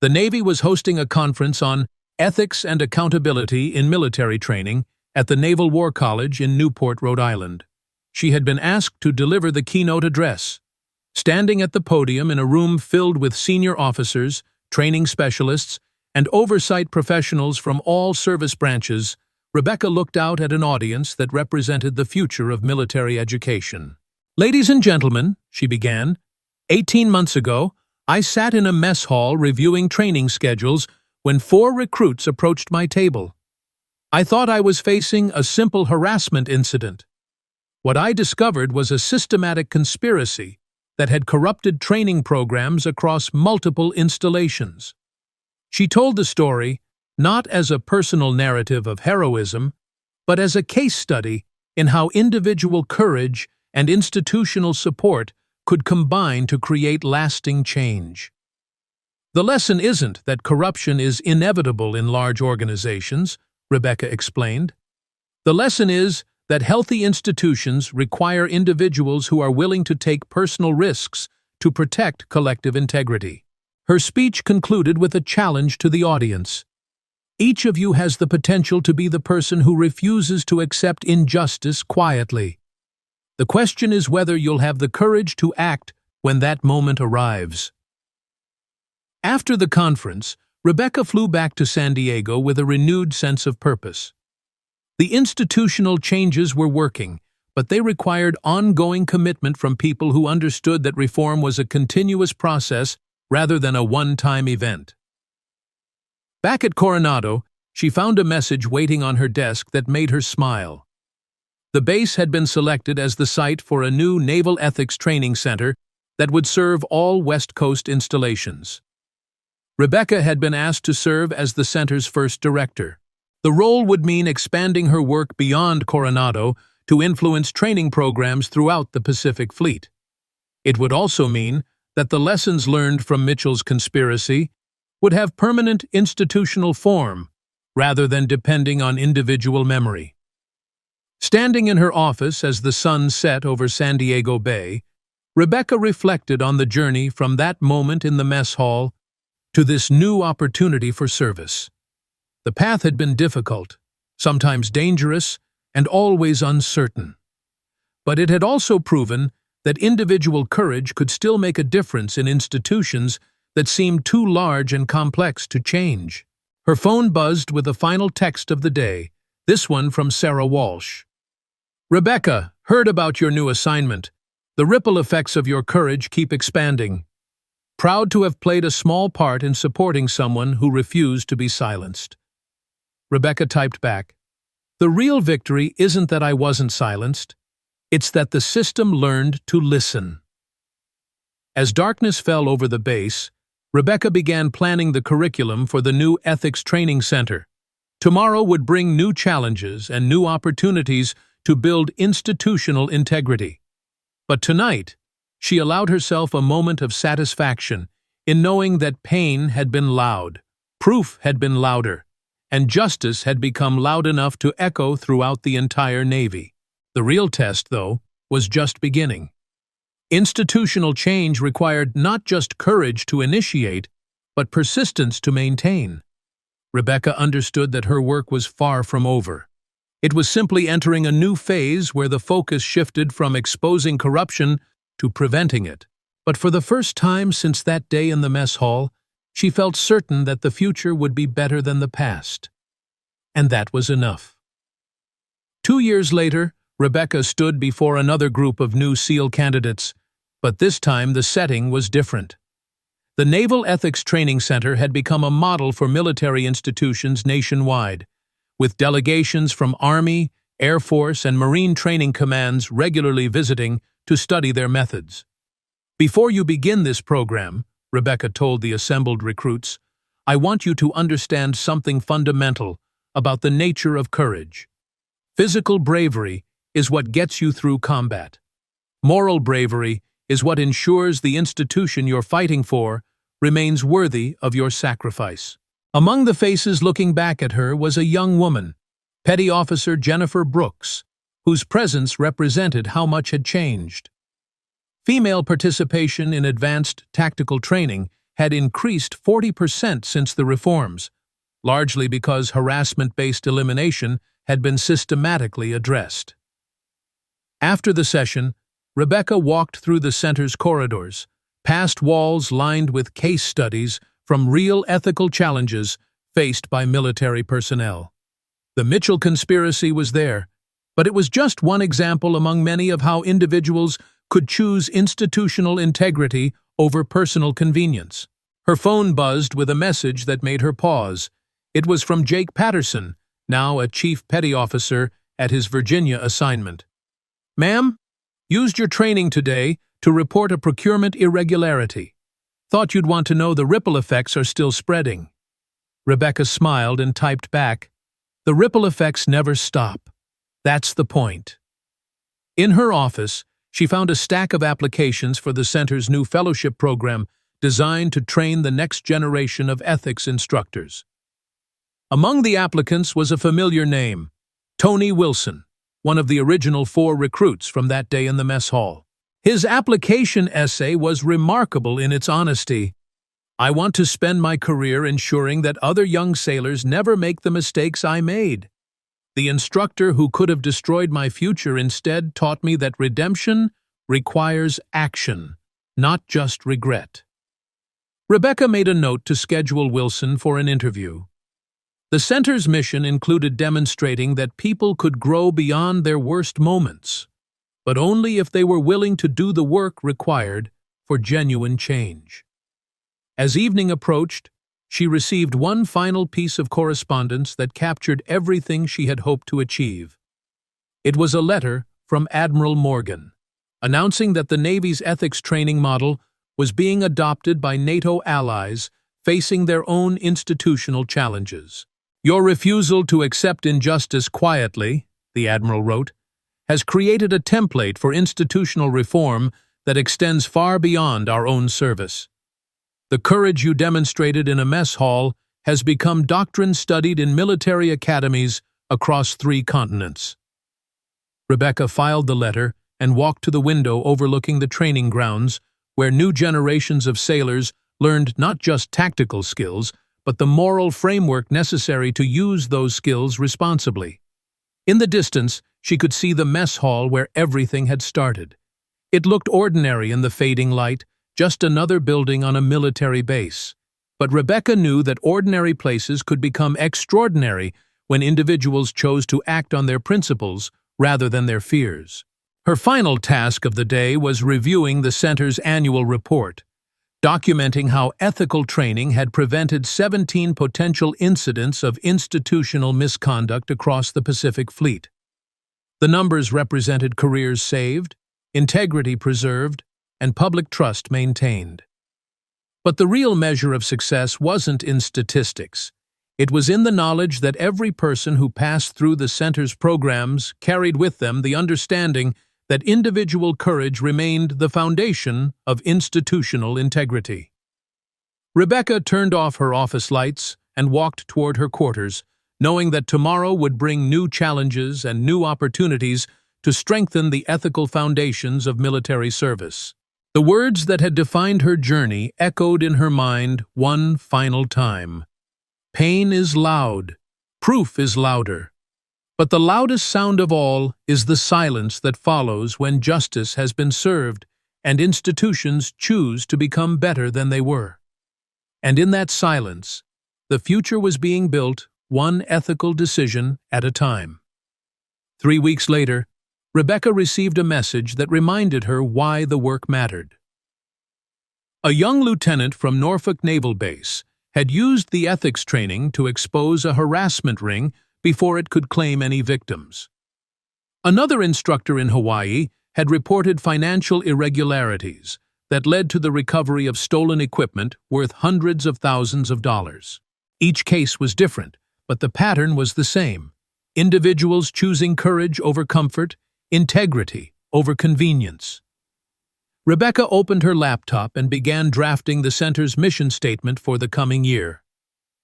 The Navy was hosting a conference on ethics and accountability in military training at the Naval War College in Newport, Rhode Island. she had been asked to deliver the keynote address. Standing at the podium in a room filled with senior officers, training specialists, and oversight professionals from all service branches, Rebecca looked out at an audience that represented the future of military education. "Ladies and gentlemen," she began, 18 months ago, I sat in a mess hall reviewing training schedules when 4 recruits approached my table. I thought I was facing a simple harassment incident. What I discovered was a systematic conspiracy that had corrupted training programs across multiple installations. She told the story not as a personal narrative of heroism, but as a case study in how individual courage and institutional support could combine to create lasting change. The lesson isn't that corruption is inevitable in large organizations, Rebecca explained. The lesson is that healthy institutions require individuals who are willing to take personal risks to protect collective integrity. Her speech concluded with a challenge to the audience. Each of you has the potential to be the person who refuses to accept injustice quietly. The question is whether you'll have the courage to act when that moment arrives. After the conference, Rebecca flew back to San Diego with a renewed sense of purpose. The institutional changes were working, but they required ongoing commitment from people who understood that reform was a continuous process rather than a one-time event. Back at Coronado, she found a message waiting on her desk that made her smile. The base had been selected as the site for a new Naval Ethics Training Center that would serve all West Coast installations. Rebecca had been asked to serve as the center's first director. The role would mean expanding her work beyond Coronado to influence training programs throughout the Pacific Fleet. It would also mean that the lessons learned from Mitchell's conspiracy would have permanent institutional form rather than depending on individual memory. Standing in her office as the sun set over San Diego Bay, Rebecca reflected on the journey from that moment in the mess hall to this new opportunity for service. The path had been difficult, sometimes dangerous, and always uncertain. But it had also proven that individual courage could still make a difference in institutions that seemed too large and complex to change. Her phone buzzed with a final text of the day, this one from Sarah Walsh. "Rebecca, heard about your new assignment. The ripple effects of your courage keep expanding. Proud to have played a small part in supporting someone who refused to be silenced." Rebecca typed back, "The real victory isn't that I wasn't silenced. It's that the system learned to listen." As darkness fell over the base, Rebecca began planning the curriculum for the new Ethics Training Center. Tomorrow would bring new challenges and new opportunities to build institutional integrity. But tonight, she allowed herself a moment of satisfaction in knowing that pain had been loud, proof had been louder, and justice had become loud enough to echo throughout the entire Navy. The real test, though, was just beginning. Institutional change required not just courage to initiate, but persistence to maintain. Rebecca understood that her work was far from over. It was simply entering a new phase where the focus shifted from exposing corruption to preventing it. But for the first time since that day in the mess hall, she felt certain that the future would be better than the past. And that was enough. 2 years later, Rebecca stood before another group of new SEAL candidates, but this time the setting was different. The Naval Ethics Training Center had become a model for military institutions nationwide, with delegations from Army, Air Force, and Marine training commands regularly visiting to study their methods. "Before you begin this program," Rebecca told the assembled recruits, "I want you to understand something fundamental about the nature of courage. Physical bravery is what gets you through combat. Moral bravery is what ensures the institution you're fighting for remains worthy of your sacrifice." Among the faces looking back at her was a young woman, Petty Officer Jennifer Brooks, whose presence represented how much had changed. Female participation in advanced tactical training had increased 40% since the reforms, largely because harassment-based elimination had been systematically addressed. After the session, Rebecca walked through the center's corridors, past walls lined with case studies from real ethical challenges faced by military personnel. The Mitchell conspiracy was there, but it was just one example among many of how individuals could choose institutional integrity over personal convenience. Her phone buzzed with a message that made her pause. It was from Jake Patterson, now a chief petty officer at his Virginia assignment. "Ma'am, used your training today to report a procurement irregularity. Thought you'd want to know the ripple effects are still spreading." Rebecca smiled and typed back, "The ripple effects never stop. That's the point." In her office, she found a stack of applications for the center's new fellowship program designed to train the next generation of ethics instructors. Among the applicants was a familiar name, Tony Wilson, one of the original 4 recruits from that day in the mess hall. His application essay was remarkable in its honesty. "I want to spend my career ensuring that other young sailors never make the mistakes I made. The instructor who could have destroyed my future instead taught me that redemption requires action, not just regret." Rebecca made a note to schedule Wilson for an interview. The center's mission included demonstrating that people could grow beyond their worst moments, but only if they were willing to do the work required for genuine change. As evening approached, she received one final piece of correspondence that captured everything she had hoped to achieve. It was a letter from Admiral Morgan, announcing that the Navy's ethics training model was being adopted by NATO allies facing their own institutional challenges. "Your refusal to accept injustice quietly," the Admiral wrote, "has created a template for institutional reform that extends far beyond our own service. The courage you demonstrated in a mess hall has become doctrine studied in military academies across 3 continents." Rebecca filed the letter and walked to the window overlooking the training grounds, where new generations of sailors learned not just tactical skills, but the moral framework necessary to use those skills responsibly. In the distance, she could see the mess hall where everything had started. It looked ordinary in the fading light, just another building on a military base. But Rebecca knew that ordinary places could become extraordinary when individuals chose to act on their principles rather than their fears. Her final task of the day was reviewing the center's annual report, documenting how ethical training had prevented 17 potential incidents of institutional misconduct across the Pacific Fleet. The numbers represented careers saved, integrity preserved, and public trust maintained. But the real measure of success wasn't in statistics. It was in the knowledge that every person who passed through the center's programs carried with them the understanding that individual courage remained the foundation of institutional integrity. Rebecca turned off her office lights and walked toward her quarters, knowing that tomorrow would bring new challenges and new opportunities to strengthen the ethical foundations of military service. The words that had defined her journey echoed in her mind one final time. "Pain is loud, proof is louder. But the loudest sound of all is the silence that follows when justice has been served and institutions choose to become better than they were." And in that silence, the future was being built one ethical decision at a time. 3 weeks later, Rebecca received a message that reminded her why the work mattered. A young lieutenant from Norfolk Naval Base had used the ethics training to expose a harassment ring before it could claim any victims. Another instructor in Hawaii had reported financial irregularities that led to the recovery of stolen equipment worth hundreds of thousands of dollars. Each case was different, but the pattern was the same: individuals choosing courage over comfort, integrity over convenience. Rebecca opened her laptop and began drafting the center's mission statement for the coming year.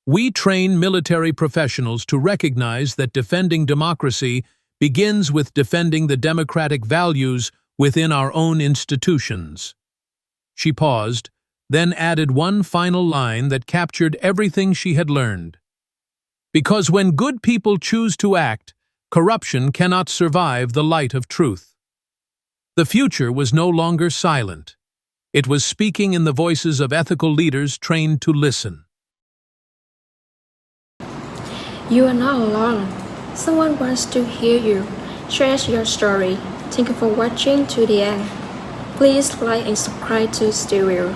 "We train military professionals to recognize that defending democracy begins with defending the democratic values within our own institutions." She paused, then added one final line that captured everything she had learned. "Because when good people choose to act, corruption cannot survive the light of truth." The future was no longer silent. It was speaking in the voices of ethical leaders trained to listen. You are not alone. Someone wants to hear you. Share your story. Thank you for watching to the end. Please like and subscribe to Stereo.